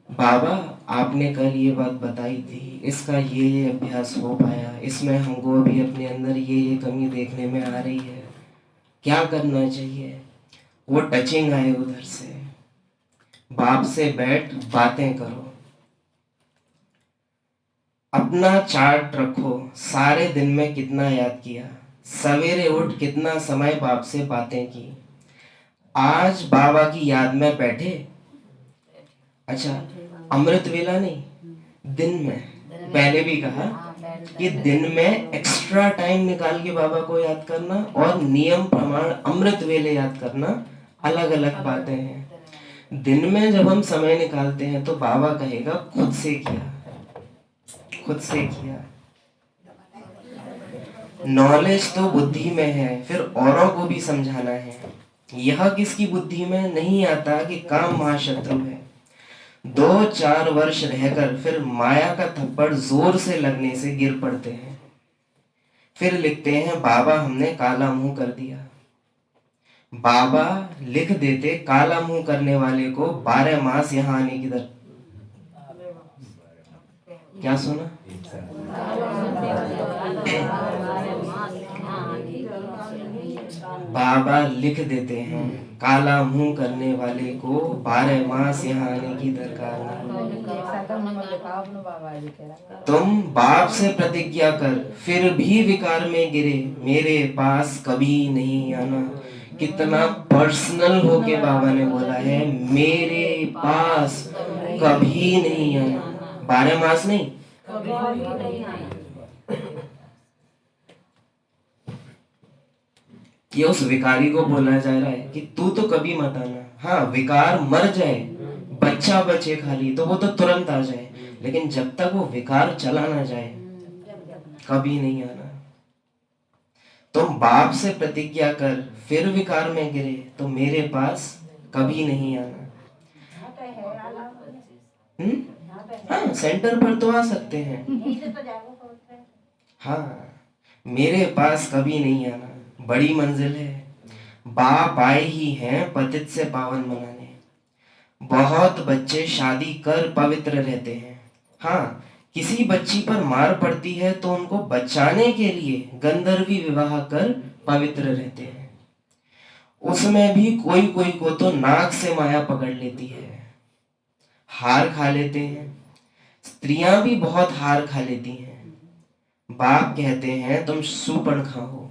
[SPEAKER 1] बाबा आपने कल ये बात बताई थी, इसका ये अभ्यास हो पाया, इसमें हमको अभी अपने अंदर ये कमी देखने में आ रही है, क्या करना चाहिए? वो टचिंग आए उधर से, बाप से बैठ बातें करो, अपना चार्ट रखो, सारे दिन में कितना याद किया, सवेरे उठ कितना समय बाप से बातें की, आज बाबा की याद में बैठे। अच्छा, अमृत वेला नहीं, दिन में, पहले भी कहा कि दिन में एक्स्ट्रा टाइम निकाल के बाबा को याद करना और नियम प्रमाण अमृत वेले याद करना अलग अलग बातें हैं। दिन में जब हम समय निकालते हैं तो बाबा कहेगा खुद से किया, खुद से किया। नॉलेज तो बुद्धि में है, फिर औरों को भी समझाना है। यह किसकी बुद्धि में नहीं आता कि काम महाशत्रु है। 2-4 वर्ष रहकर फिर माया का थप्पड़ जोर से लगने से गिर पड़ते हैं, फिर लिखते हैं बाबा हमने काला मुंह कर दिया। बाबा लिख देते काला मुंह करने वाले को 12 मास यहाँ आने की दर। क्या सुना? बाबा लिख देते हैं काला मुंह करने वाले को 12 मास यहाँ आने की दरकार नहीं। तुम बाप से प्रतिज्ञा कर फिर भी विकार में गिरे, मेरे पास कभी नहीं आना। कितना पर्सनल होके बाबा ने बोला है, मेरे पास कभी नहीं आना। 12 मास नहीं, ये उस विकारी को बोला जा रहा है कि तू तो कभी मत आना। हाँ, विकार मर जाए, बच्चा बचे खाली, तो वो तो तुरंत आ जाए, लेकिन जब तक वो विकार चला ना जाए कभी नहीं आना। तुम बाप से प्रतिज्ञा कर फिर विकार में गिरे तो मेरे पास कभी नहीं आना। हाँ, सेंटर पर तो आ सकते हैं। हाँ, मेरे पास कभी नहीं आना, बड़ी मंजिल है। बाप आए ही हैं पतित से पावन बनाने। बहुत बच्चे शादी कर पवित्र रहते हैं। हाँ, किसी बच्ची पर मार पड़ती है तो उनको बचाने के लिए गंधर्वी विवाह कर पवित्र रहते हैं। उसमें भी कोई कोई को तो नाक से माया पकड़ लेती है, हार खा लेते हैं। स्त्रियां भी बहुत हार खा लेती हैं। बाप कहते हैं तुम सूपणखा हो।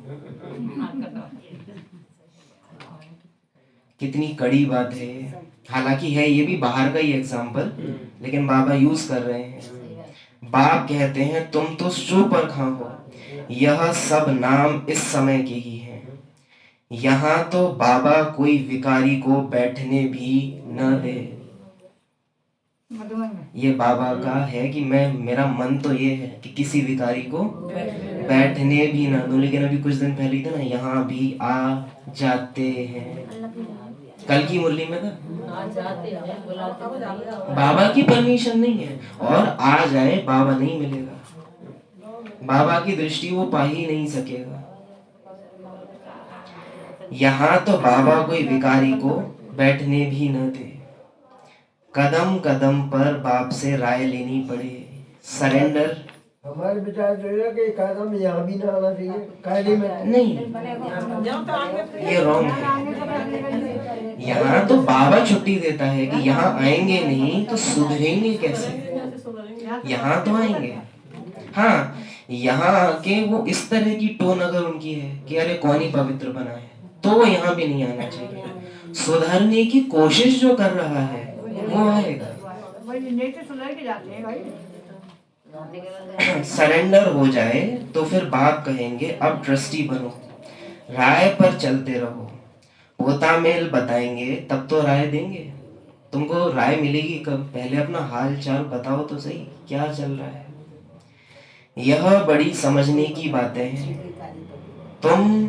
[SPEAKER 1] कितनी कड़ी बात है। हालांकि है ये भी बाहर का ही एग्जाम्पल, लेकिन बाबा यूज कर रहे हैं। बाप कहते हैं तुम तो सूपणखा हो। यह सब नाम इस समय के ही हैं। यहाँ तो बाबा कोई विकारी को बैठने भी न दे। ये बाबा का है कि मेरा मन तो ये है कि किसी विकारी को बैठने भी ना दूं, लेकिन अभी कुछ दिन पहले था ना, यहाँ भी आ जाते हैं। कल की मुरली में था, बाबा की परमिशन नहीं है, और आ जाए बाबा नहीं मिलेगा, बाबा की दृष्टि वो पा ही नहीं सकेगा। यहाँ तो बाबा कोई विकारी को बैठने भी न दे। कदम कदम पर बाप से राय लेनी पड़े, सरेंडर।
[SPEAKER 2] हमारे विचार तो है कि कदम यहाँ भी ना आना चाहिए, कायदे में
[SPEAKER 1] नहीं, ये रॉन्ग है। यहाँ तो बाबा छुट्टी देता है कि यहाँ आएंगे नहीं तो सुधरेंगे कैसे। यहाँ तो आएंगे। हाँ, यहाँ आके वो इस तरह की टोन अगर उनकी है कि अरे कौन ही पवित्र बना है, तो वो यहाँ भी नहीं आना चाहिए। सुधरने की कोशिश जो कर रहा है वो आएगा। सरेंडर हो जाए तो फिर बाप कहेंगे अब ट्रस्टी बनो, राय पर चलते रहो। पोता मेल बताएंगे तब तो राय देंगे। तुमको राय मिलेगी कब? पहले अपना हाल चाल बताओ तो सही, क्या चल रहा है। यह बड़ी समझने की बातें हैं। तुम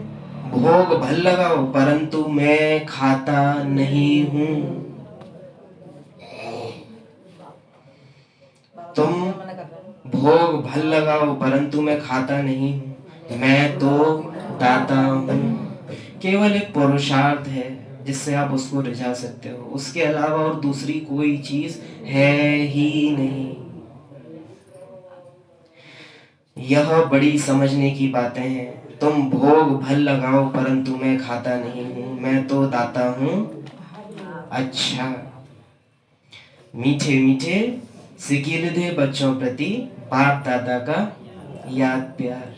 [SPEAKER 1] भोग भल लगाओ परंतु मैं खाता नहीं हूं। तुम भोग भल लगाओ परंतु मैं खाता नहीं हूं, मैं तो दाता हूं। केवल एक पुरुषार्थ है जिससे आप उसको रिझा सकते हो। उसके अलावा और दूसरी कोई चीज है ही नहीं। यह बड़ी समझने की बातें हैं। तुम भोग भल लगाओ परंतु मैं खाता नहीं हूं, मैं तो दाता हूं। अच्छा, मीठे मीठे सिकीलधे बच्चों प्रति बाप दादा का याद प्यार।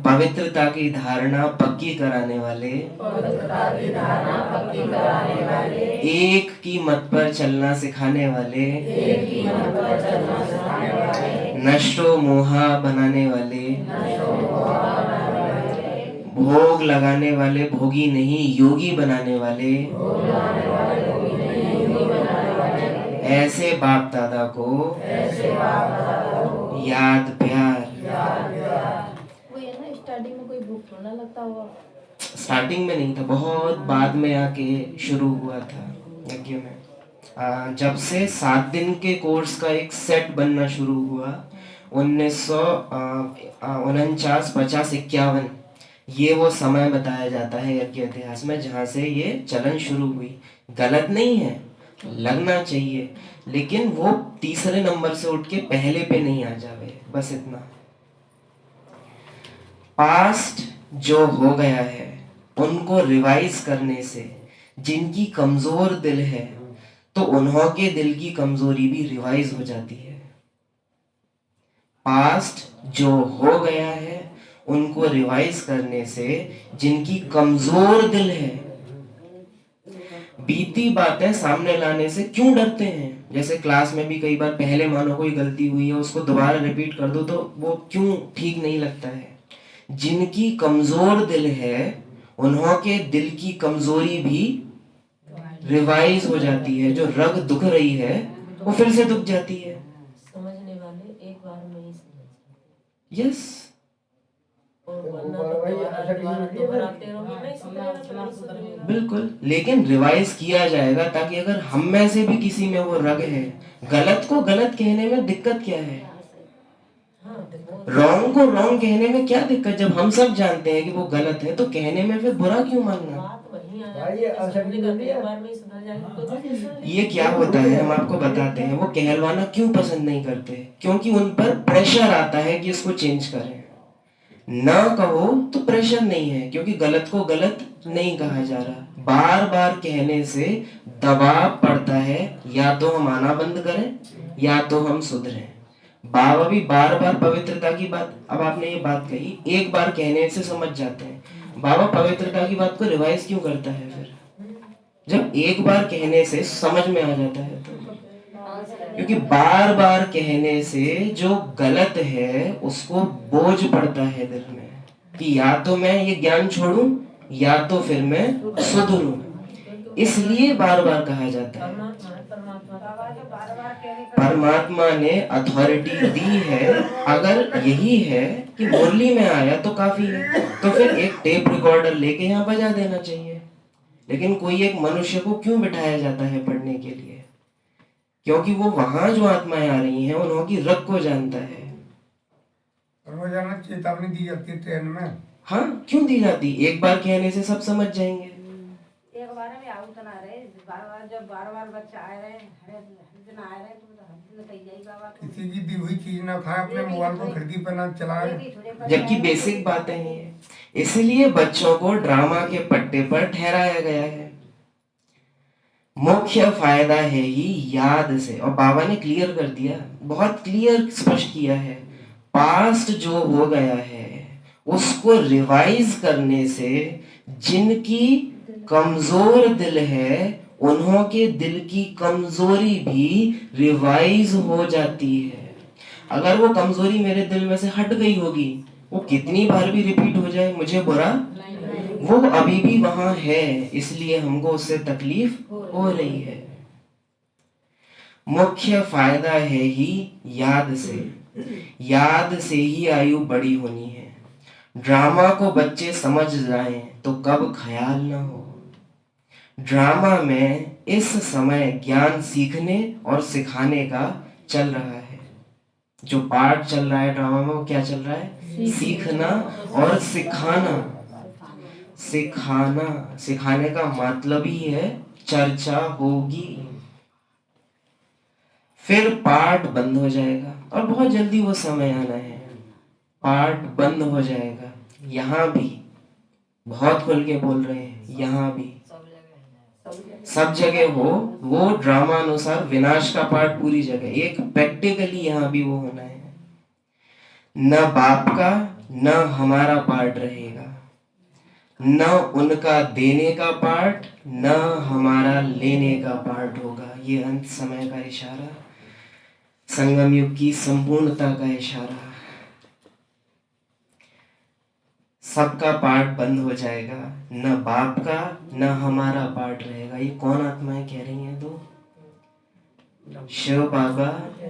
[SPEAKER 1] पवित्रता की धारणा पक्की कराने वाले, एक की मत पर चलना सिखाने वाले, नष्टो मोहा बनाने वाले, भोग लगाने वाले भोगी नहीं योगी बनाने वाले, ऐसे बाप दादा को याद प्यार।
[SPEAKER 3] वो ये ना स्टार्टिंग में कोई भूख थोड़ा लगता हुआ।
[SPEAKER 1] स्टार्टिंग में नहीं था, बहुत बाद में आके शुरू हुआ था यज्ञ में। जब से 7 दिन के कोर्स का एक सेट बनना शुरू हुआ 1949, 50, 51, ये वो समय बताया जाता है यज्ञ इतिहास में जहाँ से ये चलन शुरू हुई। गलत नहीं है, लगना चाहिए, लेकिन वो तीसरे नंबर से उठ के पहले पे नहीं आ जावे, बस इतना। पास्ट जो हो गया है उनको रिवाइज करने से जिनकी कमजोर दिल है तो उन्हों के दिल की कमजोरी भी रिवाइज हो जाती है। पास्ट जो हो गया है उनको रिवाइज करने से जिनकी कमजोर दिल है, बीती बातें सामने लाने से क्यों डरते हैं। जैसे क्लास में भी कई बार पहले मानो कोई गलती हुई है उसको दोबारा रिपीट कर दो तो वो क्यों ठीक नहीं लगता है। जिनकी कमजोर दिल है उन्हों के दिल की कमजोरी भी रिवाइज हो जाती है। जो रग दुख रही है वो फिर से दुख जाती है।
[SPEAKER 4] समझने वाले एक बार में ही समझ
[SPEAKER 1] यस,
[SPEAKER 4] और वरना तो दोबारा रहोगे नहीं सुधरेगा।
[SPEAKER 1] बिल्कुल, लेकिन रिवाइज किया जाएगा ताकि अगर हम में से भी किसी में वो रग है, गलत को गलत कहने में दिक्कत क्या है, रॉन्ग को रॉन्ग कहने में क्या दिक्कत। जब हम सब जानते हैं कि वो गलत है तो कहने में फिर बुरा क्यों मानना।
[SPEAKER 4] बात वही आ जाती है, समझने का एक बार में ही सुधर जाएगा, कोई बात नहीं सुधरेगी।
[SPEAKER 1] ये क्या होता है हम आपको बताते हैं। वो कहलवाना क्यों पसंद नहीं करते, क्योंकि उन पर प्रेशर आता है कि इसको चेंज करें। ना कहो तो प्रेशर नहीं है, क्योंकि गलत को गलत नहीं कहा जा रहा। बार बार कहने से दबाव पड़ता है, या तो हम आना बंद करें या तो हम सुधरें। बाबा भी बार बार पवित्रता की बात, अब आपने ये बात कही, एक बार कहने से समझ जाते हैं। बाबा पवित्रता की बात को रिवाइज क्यों करता है फिर, जब एक बार कहने से समझ में आ जाता है तो। क्योंकि बार बार कहने से जो गलत है उसको बोझ पड़ता है दिल में कि या तो मैं ये ज्ञान छोड़ूं या तो फिर मैं सुधरूं, इसलिए बार बार कहा जाता है। परमात्मा ने अथॉरिटी दी है, अगर यही है कि मुरली में आया तो काफी है तो फिर एक टेप रिकॉर्डर लेके यहाँ बजा देना चाहिए। लेकिन कोई एक मनुष्य को क्यों बिठाया जाता है पढ़ने के लिए, क्योंकि वो वहां जो आत्माएं आ रही हैं उन्हों की रग को जानता है।
[SPEAKER 7] रोजाना चेतावनी दी जाती है ट्रेन में।
[SPEAKER 1] हाँ, क्यों दी जाती, एक बार कहने से सब समझ जाएंगे।
[SPEAKER 6] एक बार में आउट ना रहे, बार-बार जब बार-बार बच्चा आए रहे, हर दिन आए रहे तो हर दिन कही जाई बाबा को
[SPEAKER 7] किसी की दी हुई चीज ना खाए, अपने मोबाइल को खिड़की पर ना चलाए,
[SPEAKER 1] जबकि बेसिक बातें ही है। इसलिए बच्चों को ड्रामा के पट्टे पर ठहराया गया है। मुख्य फायदा है ही याद से, और बाबा ने क्लियर कर दिया, बहुत क्लियर स्पष्ट किया है। पास्ट जो हो गया है उसको रिवाइज करने से जिनकी कमजोर दिल है उन्हों के दिल की कमजोरी भी रिवाइज हो जाती है। अगर वो कमजोरी मेरे दिल में से हट गई होगी, वो कितनी बार भी रिपीट हो जाए मुझे बुरा, वो अभी भी वहां है, इसलिए हमको उससे तकलीफ हो रही है। मुख्य फायदा है ही याद से, याद से ही आयु बड़ी होनी है। ड्रामा को बच्चे समझ जाएं तो कब ख्याल ना हो। ड्रामा में इस समय ज्ञान सीखने और सिखाने का चल रहा है। जो पार्ट चल रहा है ड्रामा में वो क्या चल रहा है, सीखना और सिखाना। सिखाने का मतलब ही है चर्चा होगी, फिर पाठ बंद हो जाएगा और बहुत जल्दी वो समय आना है, पाठ बंद हो जाएगा। यहाँ भी बहुत खुल के बोल रहे हैं, यहाँ भी सब जगह हो वो ड्रामा अनुसार विनाश का पाठ पूरी जगह, एक प्रैक्टिकली यहाँ भी वो होना है। न बाप का न हमारा पार्ट रहेगा, न उनका देने का पार्ट न हमारा लेने का पार्ट होगा। ये अंत समय का इशारा, संगम युग की संपूर्णता का इशारा। सबका पार्ट बंद हो जाएगा, न बाप का न हमारा पार्ट रहेगा। ये कौन आत्माएं कह रही हैं? तो शिव बाबा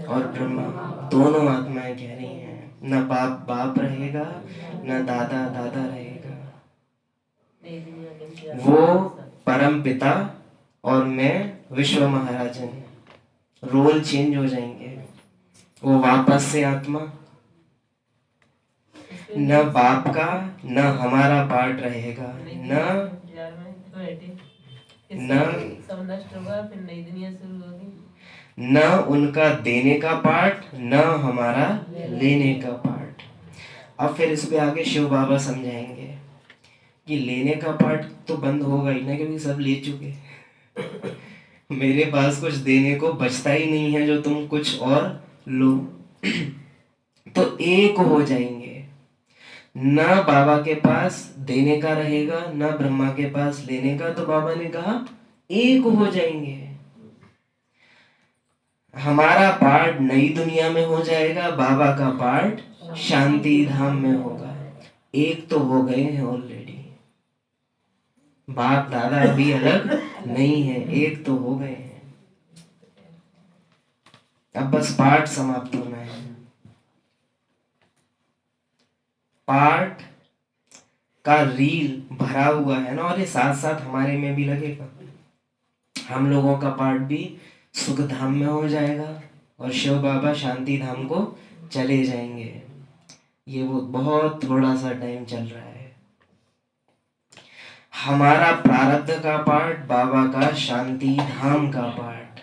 [SPEAKER 1] और ब्रह्मा दोनों आत्माएं कह रही हैं। न बाप बाप रहेगा न दादा दादा रहेगा, वो परम पिता और मैं विश्व महाराजन, रोल चेंज हो जाएंगे। वो वापस से आत्मा, न बाप का न हमारा पार्ट रहेगा, न
[SPEAKER 4] सब नष्ट होगा, फिर नई दुनिया शुरू होगी।
[SPEAKER 1] न उनका देने का पार्ट न हमारा लेने का पार्ट। अब फिर इस पे आगे शिव बाबा समझाएंगे कि लेने का पार्ट तो बंद होगा ही ना, क्योंकि सब ले चुके। मेरे पास कुछ देने को बचता ही नहीं है जो तुम कुछ और लो। तो एक हो जाएंगे, न बाबा के पास देने का रहेगा न ब्रह्मा के पास लेने का। तो बाबा ने कहा एक हो जाएंगे, हमारा पार्ट नई दुनिया में हो जाएगा, बाबा का पार्ट शांति धाम में होगा। एक तो हो गए हैं ऑलरेडी, बाप दादा अभी अलग नहीं है, एक तो हो गए हैं। अब बस पार्ट समाप्त होना है। पार्ट का रील भरा हुआ है ना, और ये साथ साथ हमारे में भी लगेगा। हम लोगों का पार्ट भी सुख धाम में हो जाएगा और शिव बाबा शांति धाम को चले जाएंगे। ये वो बहुत थोड़ा सा टाइम चल रहा है। हमारा प्रारब्ध का पार्ट, बाबा का शांति धाम का पार्ट,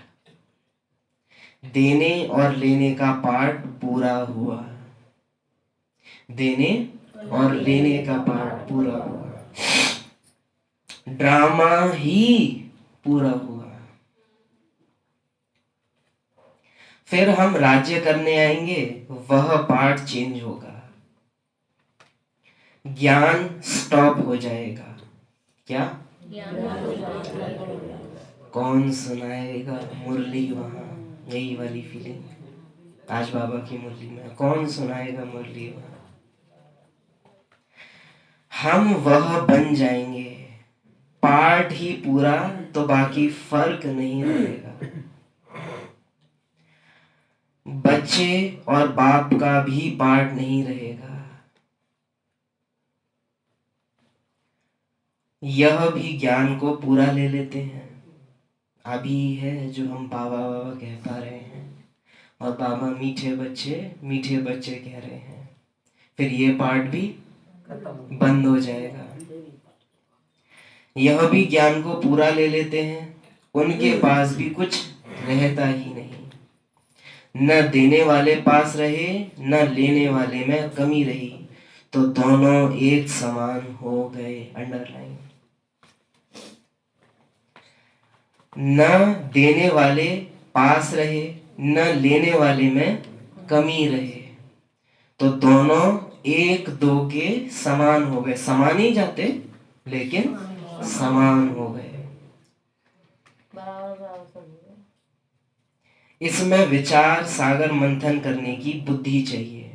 [SPEAKER 1] देने और लेने का पार्ट पूरा हुआ, देने और लेने का पार्ट पूरा हुआ, ड्रामा ही पूरा हुआ। फिर हम राज्य करने आएंगे, वह पार्ट चेंज होगा, ज्ञान स्टॉप हो जाएगा। क्या? कौन सुनाएगा मुरली वहां? यही वाली फीलिंग आज बाबा की मुरली में, कौन सुनाएगा मुरली वहां? हम वह बन जाएंगे, पार्ट ही पूरा, तो बाकी फर्क नहीं रहेगा। बच्चे और बाप का भी पार्ट नहीं रहेगा। यह भी ज्ञान को पूरा ले लेते हैं। अभी है जो हम बाबा बाबा कह पा रहे हैं, और बाबा मीठे बच्चे कह रहे हैं। फिर ये पार्ट भी बंद हो जाएगा। यह भी ज्ञान को पूरा ले लेते हैं, उनके पास भी कुछ रहता ही नहीं। न देने वाले पास रहे न लेने वाले में कमी रही, तो दोनों एक समान हो गए। अंडरलाइन। न देने वाले पास रहे न लेने वाले में कमी रहे, तो दोनों एक दो के समान हो गए। समान ही जाते लेकिन समान हो गए। इसमें विचार सागर मंथन करने की बुद्धि चाहिए।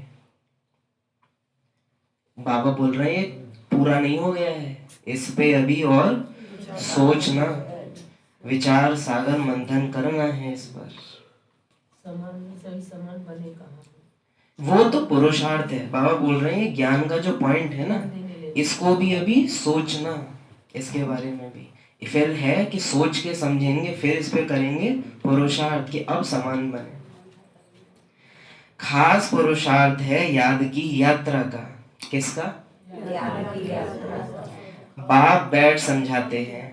[SPEAKER 1] बाबा बोल रहे हैं पूरा नहीं हो गया है, इस पे अभी और सोचना, विचार सागर मंथन करना है इस पर।
[SPEAKER 4] समान बने कहाँ?
[SPEAKER 1] वो तो पुरुषार्थ है। बाबा बोल रहे हैं ज्ञान का जो पॉइंट है ना, इसको भी अभी सोचना, इसके बारे में भी फिर है कि सोच के समझेंगे, फिर इस पे करेंगे पुरुषार्थ कि अब समान बने। खास पुरुषार्थ है याद की यात्रा का। किसका? बाप बैठ समझाते हैं,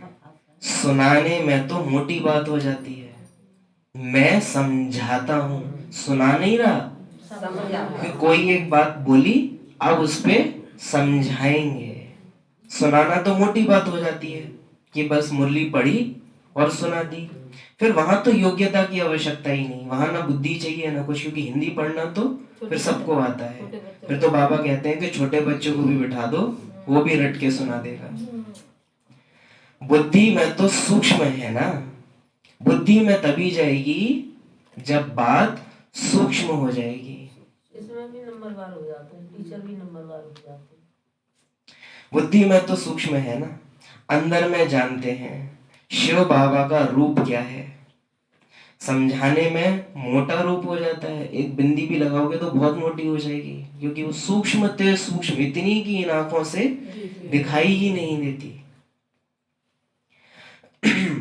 [SPEAKER 1] सुनाने में तो मोटी बात हो जाती है। मैं समझाता हूँ, सुना नहीं रहा कि कोई एक बात बोली, अब उस पे समझाएंगे। सुनाना तो मोटी बात हो जाती है कि बस मुरली पढ़ी और सुना दी। फिर वहां तो योग्यता की आवश्यकता ही नहीं, वहां ना बुद्धि चाहिए ना कुछ, क्योंकि हिंदी पढ़ना तो फिर सबको आता है। फिर तो बाबा कहते हैं कि छोटे बच्चों को भी बिठा दो, वो भी रट के सुना देगा। बुद्धि में तो सूक्ष्म है ना, बुद्धि में तभी जाएगी जब बात सूक्ष्म हो जाएगी।
[SPEAKER 4] इसमें भी नंबरवार हो जाते हैं, टीचर भी नंबरवार हो जाते हैं।
[SPEAKER 1] बुद्धि में तो सूक्ष्म है ना, अंदर में जानते हैं शिव बाबा का रूप क्या है। समझाने में मोटा रूप हो जाता है, एक बिंदी भी लगाओगे तो बहुत मोटी हो जाएगी, क्योंकि वो सूक्ष्म ते सूक्ष्म इतनी की इन आंखों से दिखाई ही नहीं देती।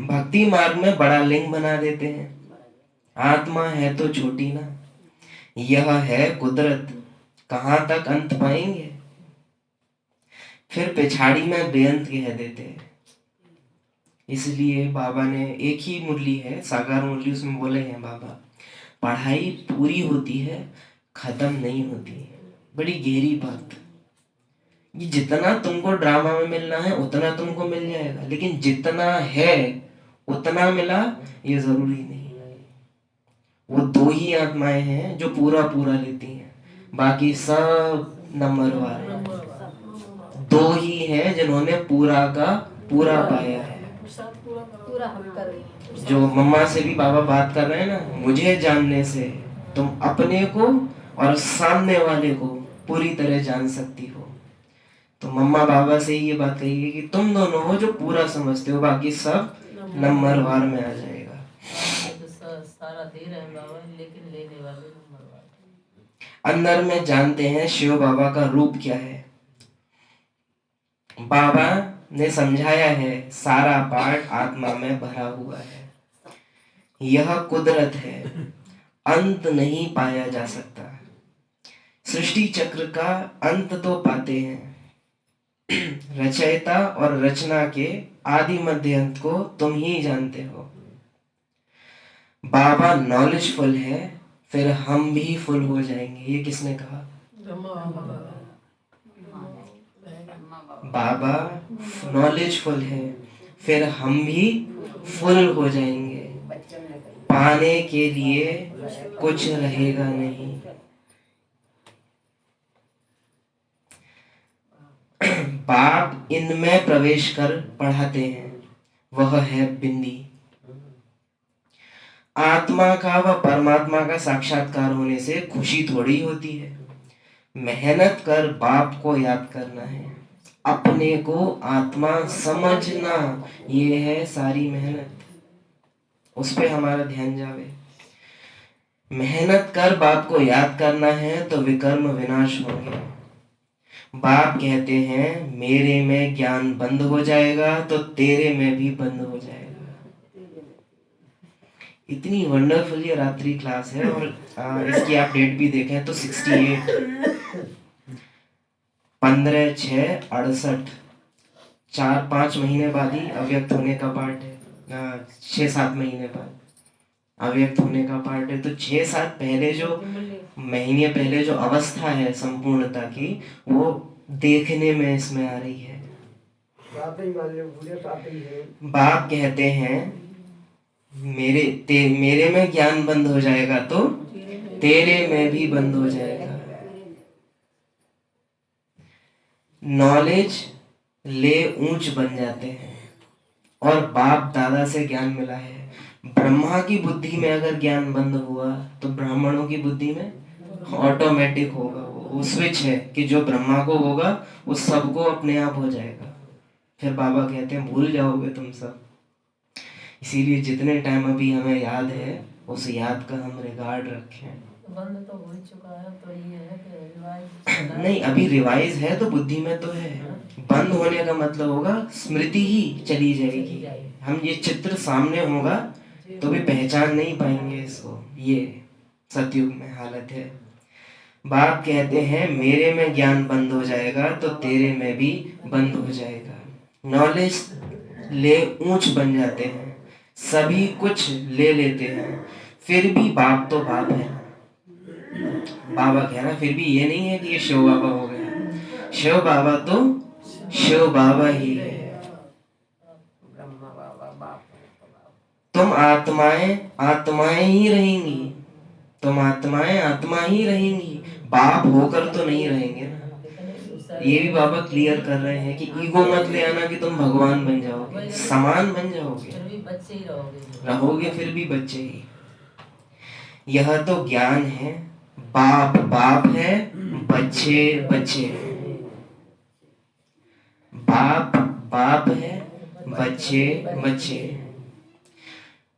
[SPEAKER 1] भक्ति मार्ग में बड़ा लिंग बना देते हैं, आत्मा है तो छोटी ना, यह है कुदरत, कहां तक अंत पाएंगे। फिर पिछाड़ी में बेअंत कह देते हैं। इसलिए बाबा ने एक ही मुरली है, साकार मुरली, उसमें बोले हैं बाबा, पढ़ाई पूरी होती है, खत्म नहीं होती। बड़ी गहरी बात। ये जितना तुमको ड्रामा में मिलना है उतना तुमको मिल जाएगा, लेकिन जितना है उतना मिला ये जरूरी नहीं है। वो दो ही आत्माएं हैं जो पूरा पूरा लेती हैं, बाकी सब नंबरवार हैं। दो ही हैं जिन्होंने पूरा का पूरा पाया है।
[SPEAKER 3] पूरा हम कर रहे हैं।
[SPEAKER 1] जो मम्मा से भी बाबा बात कर रहे हैं ना, मुझे जानने से तुम अपने को और सामने वाले को पूरी तरह जान सकती हो। तो मम्मा बाबा से ही ये बात कही कि तुम दोनों हो जो पूरा समझते हो, बाकी सब नंबरवार में आ जाएगा।
[SPEAKER 4] तो सारा दे रहे हैं बाबा, लेकिन लेने वाले नंबरवार।
[SPEAKER 1] अंदर में जानते हैं शिव बाबा का रूप क्या है। बाबा ने समझाया है, सारा पाठ आत्मा में भरा हुआ है, यह कुदरत है, अंत नहीं पाया जा सकता। सृष्टि चक्र का अंत तो पाते हैं, रचयिता और रचना के आदि मध्य अंत को तुम ही जानते हो। बाबा नॉलेजफुल है, फिर हम भी फुल हो जाएंगे। ये किसने कहा? बाबा नॉलेजफुल है, फिर हम भी फुल हो जाएंगे, पाने के लिए कुछ रहेगा नहीं। बाप इनमें प्रवेश कर पढ़ाते हैं, वह है बिंदी। आत्मा का व परमात्मा का साक्षात्कार होने से खुशी थोड़ी होती है। मेहनत कर बाप को याद करना है, अपने को आत्मा समझना, ये है सारी मेहनत। उस पे हमारा ध्यान जावे। मेहनत कर बाप को याद करना है तो विकर्म विनाश होंगे। बाप कहते हैं मेरे में ज्ञान बंद हो जाएगा तो तेरे में भी बंद हो जाएगा। इतनी वंडरफुल ये रात्रि क्लास है, और इसकी आप डेट भी देखें तो 68 15/6/68, 4-5 महीने बाद ही अव्यक्त होने का पार्ट है। 6-7 महीने बाद अव्यक्त होने का पार्ट है। तो 6-7 पहले जो महीने पहले जो अवस्था है संपूर्णता की, वो देखने में इसमें आ रही है। बाप कहते हैं मेरे में ज्ञान बंद हो जाएगा तो तेरे में भी बंद हो जाएगा। नॉलेज ले ऊंच बन जाते हैं, और बाप दादा से ज्ञान मिला है। ब्रह्मा की बुद्धि में अगर ज्ञान बंद हुआ तो ब्राह्मणों की बुद्धि में ऑटोमेटिक होगा। वो स्विच है कि जो ब्रह्मा को होगा वो सबको अपने आप हो जाएगा। फिर बाबा कहते हैं भूल जाओगे तुम सब। इसीलिए जितने टाइम अभी हमें याद है, उस याद का हम रिगार्ड रखें।
[SPEAKER 4] बंद तो हो चुका है, तो ये है कि रिवाइज
[SPEAKER 1] नहीं, अभी रिवाइज है तो बुद्धि में तो है। बंद होने का मतलब होगा स्मृति ही चली जाएगी। हम ये चित्र सामने होगा तो भी पहचान नहीं पाएंगे इसको। ये सतयुग में हालत है। बाप कहते हैं मेरे में ज्ञान बंद हो जाएगा तो तेरे में भी बंद हो जाएगा। नॉलेज ले ऊंच बन जाते हैं, सभी कुछ ले लेते हैं, फिर भी बाप तो बाप है। बाबा कह रहा फिर भी ये नहीं है कि ये शिव बाबा हो गया। शिव बाबा तो शिव बाबा ही है। तुम आत्माएं आत्माएं ही रहेंगी, तुम आत्माएं आत्मा ही रहेंगी, बाप होकर तो नहीं रहेंगे ना। ये भी बाबा क्लियर कर रहे हैं कि ईगो मत ले आना कि तुम भगवान बन जाओगे, समान बन जाओगे,
[SPEAKER 4] फिर भी बच्चे ही
[SPEAKER 1] रहोगे फिर भी बच्चे ही। यह तो ज्ञान है, बाप बाप है, बच्चे बच्चे हैं। बाप बाप है, बच्चे बच्चे हैं।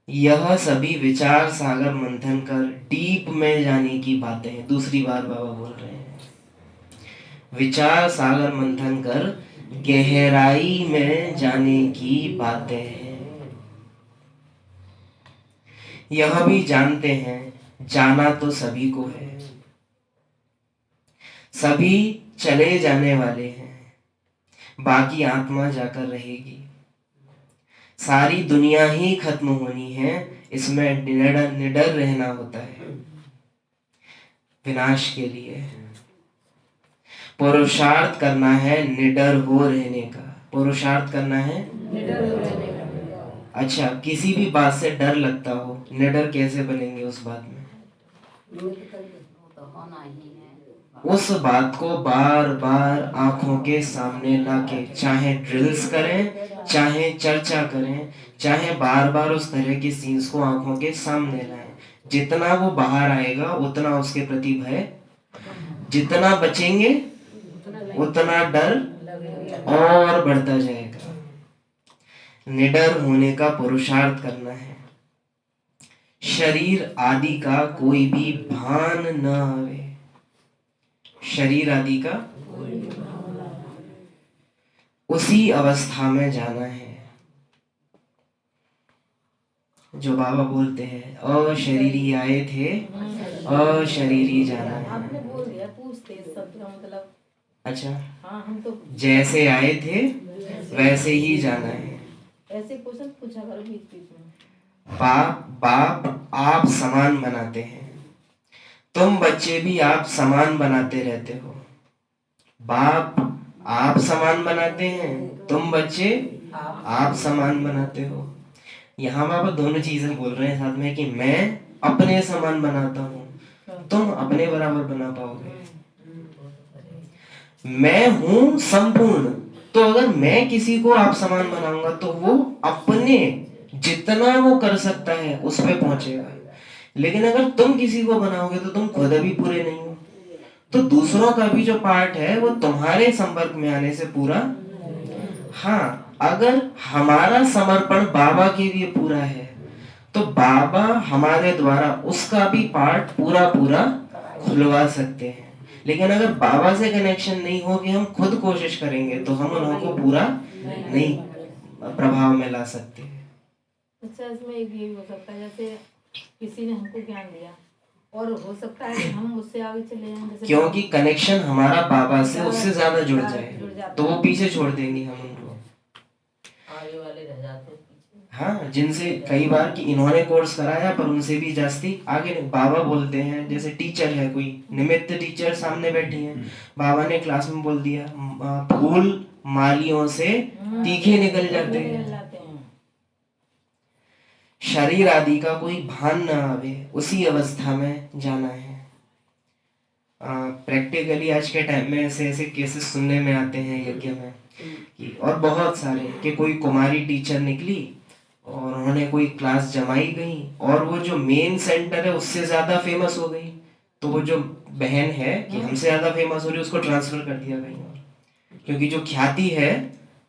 [SPEAKER 1] यह सभी विचार सागर मंथन कर डीप में जाने की बातें हैं। दूसरी बार बाबा बोल रहे हैं, विचार सागर मंथन कर गहराई में जाने की बातें हैं। यह भी जानते हैं जाना तो सभी को है, सभी चले जाने वाले हैं, बाकी आत्मा जाकर रहेगी। सारी दुनिया ही खत्म होनी है, इसमें निडर रहना होता है विनाश के लिए। पुरुषार्थ करना है निडर हो रहने का। पुरुषार्थ करना है निडर हो रहने का। अच्छा, किसी भी बात से डर लगता हो, निडर कैसे बनेंगे उस बात में? उस बात को बार बार आंखों के सामने लाके, चाहे ड्रिल्स करें, चाहे चर्चा करें, चाहे बार बार उस तरह के सीन्स को आंखों के सामने लाएं, जितना वो बाहर आएगा उतना उसके प्रति भय, जितना बचेंगे उतना डर और बढ़ता जाएगा। निडर होने का पुरुषार्थ करना है। शरीर आदि का कोई भी भान न आवे। शरीर आदि का उसी अवस्था में जाना है जो बाबा बोलते हैं, अशरीरी आए थे, अशरीरी जाना है।
[SPEAKER 3] आपने बोल दिया, पूछते इस शब्द का मतलब।
[SPEAKER 1] अच्छा,
[SPEAKER 3] हाँ, हम तो
[SPEAKER 1] जैसे आए थे वैसे ही जाना है।
[SPEAKER 3] ऐसे क्वेश्चन पूछा करो बीच बीच में।
[SPEAKER 1] बाप बाप आप समान बनाते हैं, तुम बच्चे भी आप समान बनाते रहते हो। बाप आप समान बनाते हैं, तुम बच्चे आप समान बनाते हो। यहाँ बाबा दोनों चीजें बोल रहे हैं साथ में कि मैं अपने समान बनाता हूँ, तुम अपने बराबर बना पाओगे। मैं हूं संपूर्ण, तो अगर मैं किसी को आप समान बनाऊंगा तो वो अपने जितना वो कर सकता है उस पे पहुंचेगा। लेकिन अगर तुम किसी को बनाओगे तो तुम खुद भी पूरे नहीं हो, तो दूसरों का भी जो पार्ट है वो तुम्हारे संपर्क में आने से पूरा। हाँ, अगर हमारा समर्पण बाबा के लिए पूरा है तो बाबा हमारे द्वारा उसका भी पार्ट पूरा पूरा खुलवा सकते हैं। लेकिन अगर बाबा से कनेक्शन नहीं हो कि हम खुद कोशिश करेंगे तो हम उनको पूरा नहीं प्रभाव में ला सकते।
[SPEAKER 3] अच्छा, इसमें एक ये भी हो सकता है, जैसे किसी ने हमको ज्ञान दिया और हो सकता है कि हम उससे आगे चले जाएं, जैसे
[SPEAKER 1] क्योंकि कनेक्शन हमारा बाबा से उससे ज्यादा जुड़ जाए तो वो पीछे छोड़ देंगे हम उनको।
[SPEAKER 4] आगे वाले रह जाते हैं।
[SPEAKER 1] हाँ, जिनसे कई बार कि इन्होंने कोर्स कराया पर उनसे भी जास्ती आगे नहीं। बाबा बोलते हैं, जैसे टीचर है, कोई निमित्त टीचर सामने बैठी हैं, बाबा ने क्लास में बोल दिया फूल मालियों से तीखे निकल जाते हैं। शरीर आदि का कोई भान न आवे, उसी अवस्था में जाना है। प्रैक्टिकली आज के टाइम में ऐसे ऐसे केसेस सुनने में आते हैं यज्ञ में कि, और बहुत सारे कि कोई कुमारी टीचर निकली और उन्होंने कोई क्लास जमाई गई और वो जो मेन सेंटर है उससे ज्यादा फेमस हो गई, तो वो जो बहन है कि हमसे ज्यादा फेमस हो रही है उसको ट्रांसफर कर दिया कहीं और, क्योंकि जो ख्याति है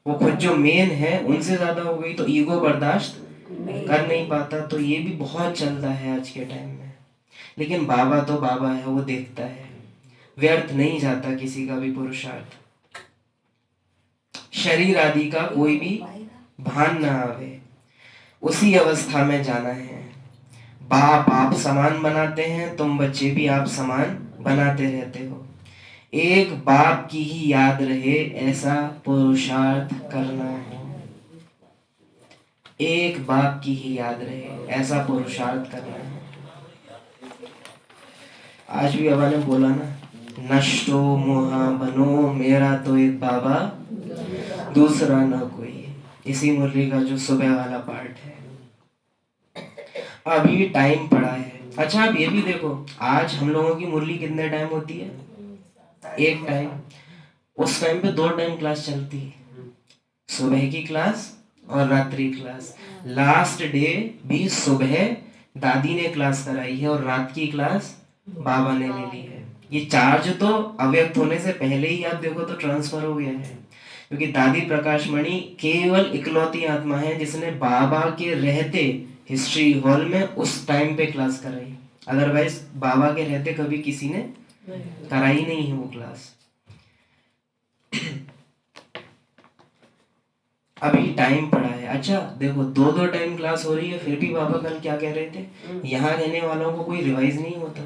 [SPEAKER 1] वो खुद जो मेन है उनसे ज्यादा हो गई, तो ईगो बर्दाश्त कर नहीं पाता। तो ये भी बहुत चलता है आज के टाइम में। लेकिन बाबा तो बाबा है, वो देखता है, व्यर्थ नहीं जाता किसी का भी पुरुषार्थ। शरीर आदि का कोई भी भान ना आवे, उसी अवस्था में जाना है। बाप आप समान बनाते हैं, तुम बच्चे भी आप समान बनाते रहते हो। एक बाप की ही याद रहे ऐसा पुरुषार्थ करना है। एक बाप की ही याद रहे ऐसा पुरुषार्थ करना है। आज भी बाबा ने बोला ना, नष्टो मोहा बनो, मेरा तो एक बाबा दूसरा ना कोई। इसी मुरली का जो सुबह वाला पार्ट है। अभी टाइम पड़ा है। अच्छा, आप ये भी देखो, आज हम लोगों की मुरली कितने टाइम होती है? एक टाइम। उस टाइम पे 2 टाइम क्लास चलती है, सुबह की क्लास और रात्रि क्लास। लास्ट डे भी सुबह दादी ने क्लास कराई है और रात की क्लास बाबा ने ले ली है। ये चार्ज तो अव्यक्त होने से पहले ही आप देखो तो ट्रांसफर हो गया है, क्योंकि दादी प्रकाशमणि केवल इकलौती आत्मा है जिसने बाबा के रहते हिस्ट्री हॉल में उस टाइम पे क्लास कराई। अदरवाइज बाबा के रहते कभी किसी ने कराई नहीं है वो क्लास। अभी टाइम पड़ा है। अच्छा देखो, 2 टाइम क्लास हो रही है, फिर भी बाबा कल क्या कह रहे थे, यहाँ रहने वालों को कोई रिवाइज नहीं होता,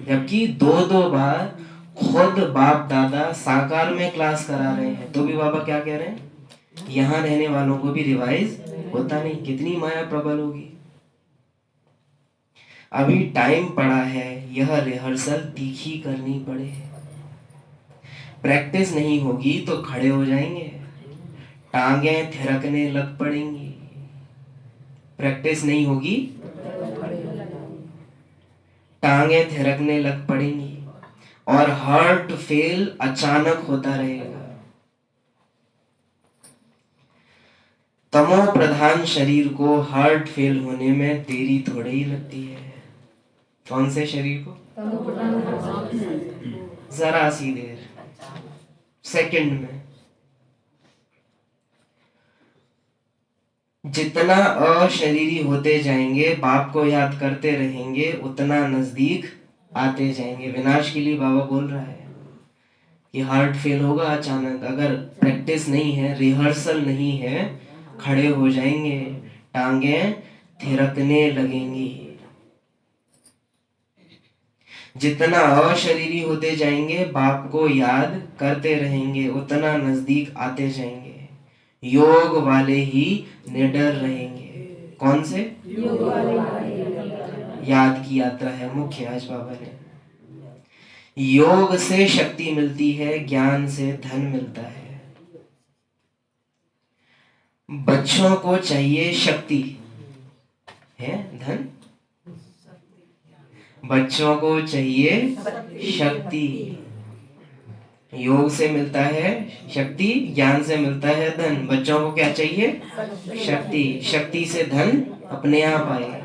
[SPEAKER 1] जबकि 2 बार खुद बाप दादा साकार में क्लास करा रहे हैं, तो भी बाबा क्या कह रहे हैं, यहाँ रहने वालों को भी रिवाइज होता नहीं। कितनी माया प्रबल होगी। अभी टाइम पड़ा है, यह रिहर्सल तीखी करनी पड़े। प्रैक्टिस नहीं होगी तो खड़े हो जाएंगे, टांगे थिरकने लग पड़ेंगी। प्रैक्टिस नहीं होगी, टांगे थिरकने लग पड़ेंगी और हार्ट फेल अचानक होता रहेगा। तमो प्रधान शरीर को हार्ट फेल होने में देरी थोड़ी ही लगती है। कौन से शरीर को? जरा सी देर, सेकंड में। जितना अशरीरी होते जाएंगे, बाप को याद करते रहेंगे, उतना नजदीक आते जाएंगे। विनाश के लिए बाबा बोल रहा है कि हार्ट फेल होगा अचानक। अगर प्रैक्टिस नहीं है, रिहर्सल नहीं है, खड़े हो जाएंगे, टांगे थिरकने लगेंगी। जितना अशरीरी होते जाएंगे, बाप को याद करते रहेंगे, उतना नजदीक आते जाएंगे। योग वाले ही निडर रहेंगे। कौन से? योग वाले। याद की यात्रा है मुख्य आज बाबा ने। योग से शक्ति मिलती है, ज्ञान से धन मिलता है। बच्चों को चाहिए शक्ति है, धन? बच्चों को चाहिए शक्ति। योग से मिलता है शक्ति, ज्ञान से मिलता है धन। बच्चों को क्या चाहिए? शक्ति। शक्ति से धन अपने आप आए।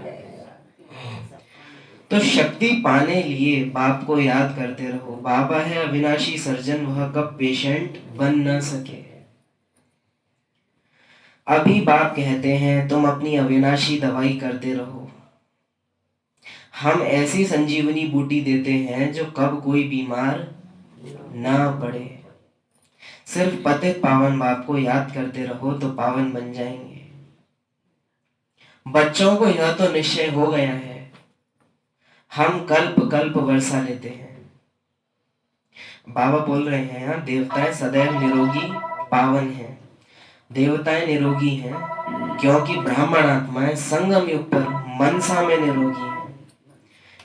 [SPEAKER 1] तो शक्ति पाने लिए बाप को याद करते रहो। बाबा है अविनाशी सर्जन, वह कब पेशेंट बन न सके। अभी बाप कहते हैं तुम अपनी अविनाशी दवाई करते रहो। हम ऐसी संजीवनी बूटी देते हैं जो कब कोई बीमार ना पड़े। सिर्फ पतित पावन बाप को याद करते रहो तो पावन बन जाएंगे। बच्चों को यह तो निश्चय हो गया है, हम कल्प कल्प वर्षा लेते हैं। बाबा बोल रहे हैं यहाँ, देवताएं सदैव निरोगी पावन हैं। देवताएं निरोगी हैं क्योंकि ब्राह्मण आत्माएं संगम युग पर मनसा में निरोगी हैं।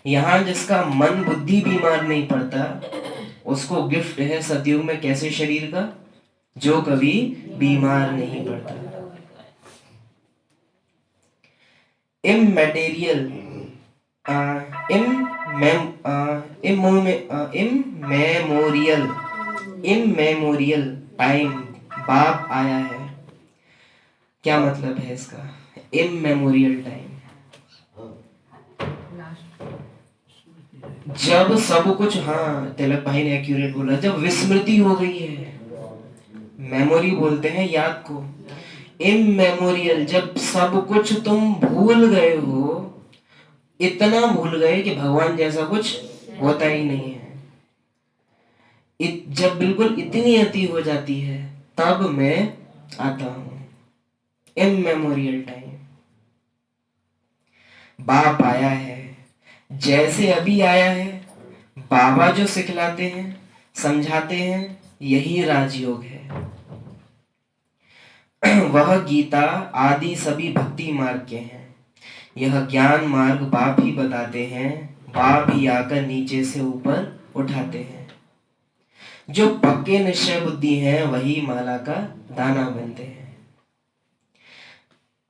[SPEAKER 1] यहाँ जिसका मन बुद्धि बीमार नहीं पड़ता, उसको गिफ्ट है सतयुग में कैसे शरीर का, जो कभी बीमार नहीं पड़ता। इमैटेरियल इममेमोरियल टाइम बाप आया है। क्या मतलब है इसका? इममेमोरियल टाइम, जब सब कुछ, हाँ तिलक भाई ने एक्यूरेट बोला, जब विस्मृति हो गई है। मेमोरी बोलते हैं याद को। इममेमोरियल, जब सब कुछ तुम भूल गए हो, इतना भूल गए कि भगवान जैसा कुछ होता ही नहीं है। जब बिल्कुल इतनी अति हो जाती है, तब मैं आता हूं। इममेमोरियल टाइम। बाप आया है, जैसे अभी आया है। बाबा जो सिखलाते हैं समझाते हैं यही राजयोग है। वह गीता आदि सभी भक्ति मार्ग के हैं। यह ज्ञान मार्ग बाप ही बताते हैं, बाप ही आकर नीचे से ऊपर उठाते हैं। जो पक्के निश्चय बुद्धि हैं वही माला का दाना बनते हैं।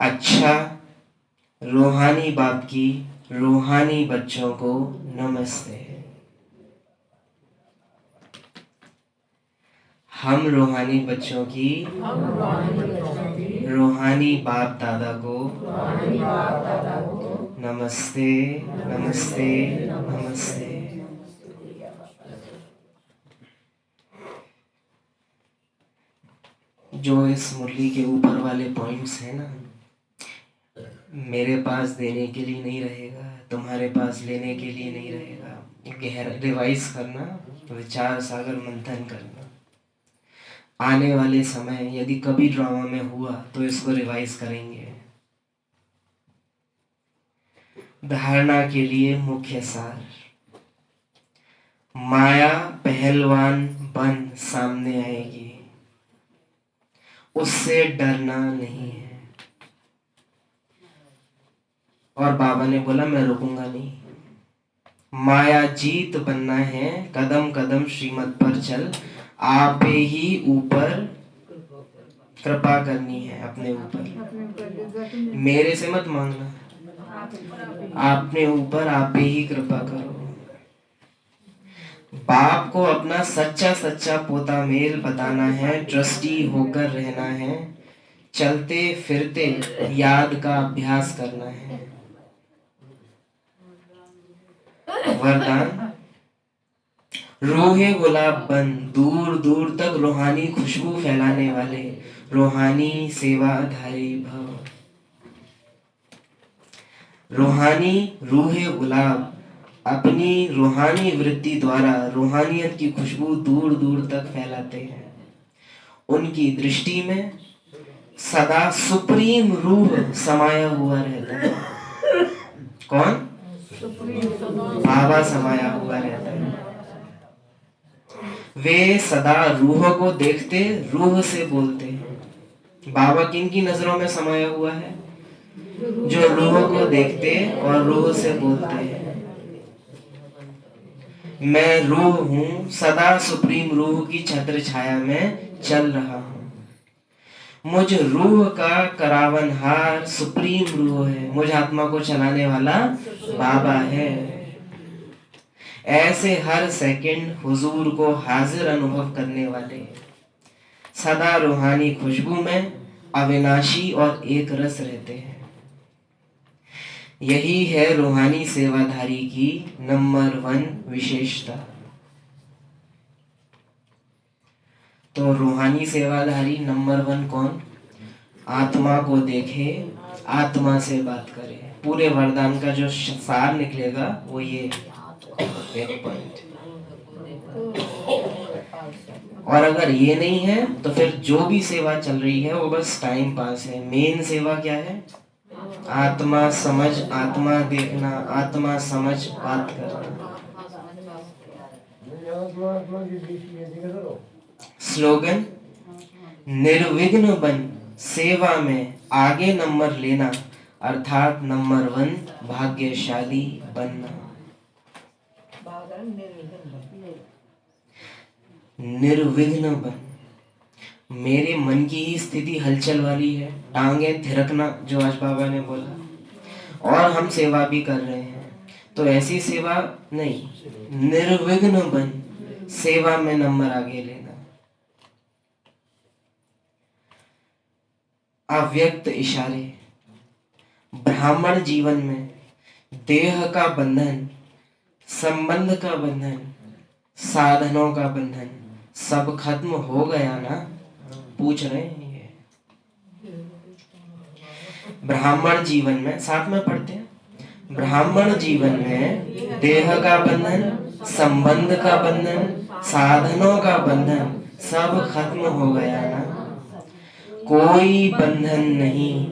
[SPEAKER 1] अच्छा, रूहानी बाप की रूहानी बच्चों को नमस्ते। हम रूहानी बच्चों की रूहानी बाप दादा को नमस्ते नमस्ते नमस्ते। जो इस मुरली के ऊपर वाले पॉइंट्स हैं ना, मेरे पास देने के लिए नहीं रहेगा, तुम्हारे पास लेने के लिए नहीं रहेगा। गहरा रिवाइज करना, विचार सागर मंथन करना। आने वाले समय यदि कभी ड्रामा में हुआ तो इसको रिवाइज करेंगे। धारणा के लिए मुख्य सार, माया पहलवान बन सामने आएगी, उससे डरना नहीं है। और बाबा ने बोला मैं रुकूंगा नहीं। माया जीत बनना है, कदम कदम श्रीमत पर चल, आप ही ऊपर कृपा करनी है, अपने ऊपर। मेरे से मत मांगना, अपने ऊपर आप ही कृपा करो। बाप को अपना सच्चा सच्चा पोता मेल बताना है, ट्रस्टी होकर रहना है, चलते फिरते याद का अभ्यास करना है। वरदान, रूहे गुलाब बन, दूर दूर तक रूहानी खुशबू फैलाने वाले, रूहानी सेवाधारी भव। रूहानी रूहे गुलाब अपनी रूहानी वृत्ति द्वारा रूहानियत की खुशबू दूर दूर तक फैलाते हैं। उनकी दृष्टि में सदा सुप्रीम रूह समाया हुआ रहता है। कौन? बाबा समाया हुआ रहता है। वे सदा रूह को देखते, रूह से बोलते हैं। बाबा किन की नजरों में समाया हुआ है? जो रूह को देखते और रूह से बोलते हैं। मैं रूह हूँ, सदा सुप्रीम रूह की छत्र छाया में चल रहा हूँ। मुझ रूह का करावनहार सुप्रीम रूह है, मुझ आत्मा को चलाने वाला बाबा है। ऐसे हर सेकंड हुजूर को हाजिर अनुभव करने वाले, सदा रूहानी खुशबू में अविनाशी और एक रस रहते हैं। यही है रूहानी सेवाधारी की नंबर 1 विशेषता। तो रूहानी सेवाधारी नंबर 1 कौन? आत्मा को देखे, आत्मा से बात करे। पूरे वरदान का जो सार निकलेगा वो ये एक पॉइंट। और अगर ये नहीं है तो फिर जो भी सेवा चल रही है वो बस टाइम पास है। मेन सेवा क्या है? आत्मा समझ, आत्मा देखना, आत्मा समझ बात करना। स्लोगन, निर्विघ्न बन सेवा में आगे नंबर लेना, अर्थात नंबर 1 भाग्यशाली बनना। निर्विघ्न बन, मेरे मन की ही स्थिति हलचल वाली है, टांगे थिरकना, जो आज बाबा ने बोला, और हम सेवा भी कर रहे हैं, तो ऐसी सेवा नहीं। निर्विघ्न बन, सेवा में नंबर आगे लेना। अव्यक्त इशारे, ब्राह्मण जीवन में देह का बंधन, संबंध का बंधन, साधनों का बंधन सब खत्म हो गया ना? पूछ रहे हैं ये। ब्राह्मण जीवन में, साथ में पढ़ते हैं, ब्राह्मण जीवन में देह का बंधन, संबंध का बंधन, साधनों का बंधन सब खत्म हो गया ना? कोई बंधन नहीं,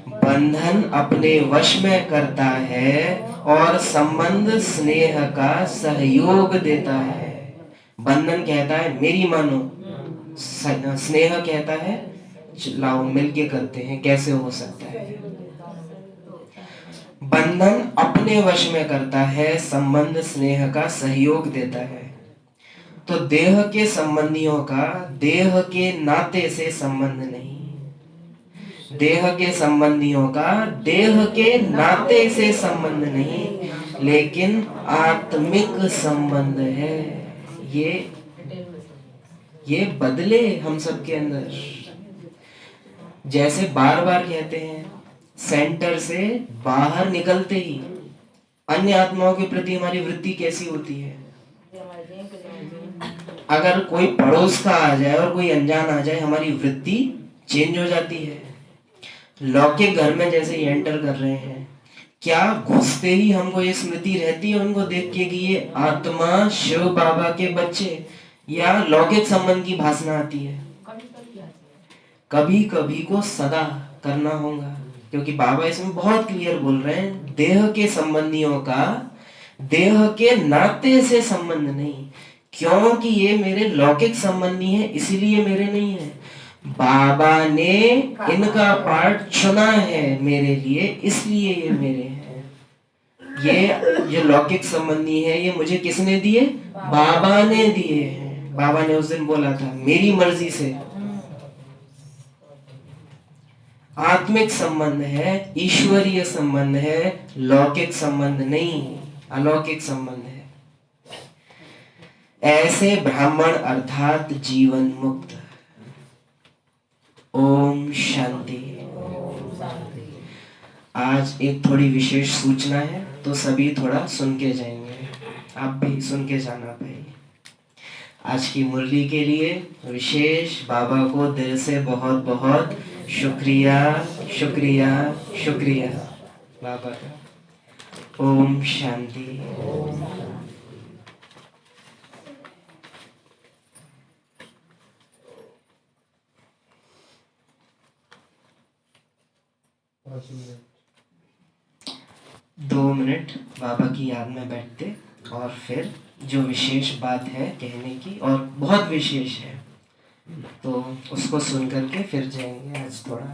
[SPEAKER 1] बंधन अपने वश में करता है और संबंध स्नेह का सहयोग देता है। बंधन कहता है मेरी मानो, स्नेह कहता है लाओ मिलके करते हैं, कैसे हो सकता है। बंधन अपने वश में करता है, संबंध स्नेह का सहयोग देता है। तो देह के संबंधियों का देह के नाते से संबंध नहीं, देह के संबंधियों का देह के नाते से संबंध नहीं, लेकिन आत्मिक संबंध है। ये बदले हम सबके अंदर। जैसे बार बार कहते हैं, सेंटर से बाहर निकलते ही अन्य आत्माओं के प्रति हमारी वृत्ति कैसी होती है। अगर कोई पड़ोस का आ जाए और कोई अनजान आ जाए, हमारी वृत्ति चेंज हो जाती है। लौकिक घर में जैसे ही एंटर कर रहे हैं, क्या घुसते ही हमको ये स्मृति रहती है उनको देख के कि ये आत्मा शिव बाबा के बच्चे, या लौकिक संबंध की भासना आती है। कभी कभी को सदा करना होगा, क्योंकि बाबा इसमें बहुत क्लियर बोल रहे हैं, देह के संबंधियों का देह के नाते से संबंध नहीं, क्योंकि ये मेरे लौकिक संबंधी हैं इसलिए मेरे नहीं है। बाबा ने इनका पार्ट चुना है मेरे लिए, इसलिए ये मेरे हैं। ये जो लौकिक संबंधी है, ये मुझे किसने दिए? बाबा ने दिए हैं। बाबा ने उस दिन बोला था मेरी मर्जी से। आत्मिक संबंध है, ईश्वरीय संबंध है, लौकिक संबंध नहीं, अलौकिक संबंध है। ऐसे ब्राह्मण अर्थात जीवन मुक्त। ओम शांति। आज एक थोड़ी विशेष सूचना है, तो सभी थोड़ा सुन के जाएंगे, आप भी सुन के जाना भाई। आज की मुरली के लिए विशेष बाबा को दिल से बहुत बहुत शुक्रिया शुक्रिया शुक्रिया बाबा का। ओम शांति। दो मिनट बाबा की याद में बैठते और फिर जो विशेष बात है कहने की, और बहुत विशेष है, तो उसको सुन करके फिर जाएंगे आज थोड़ा।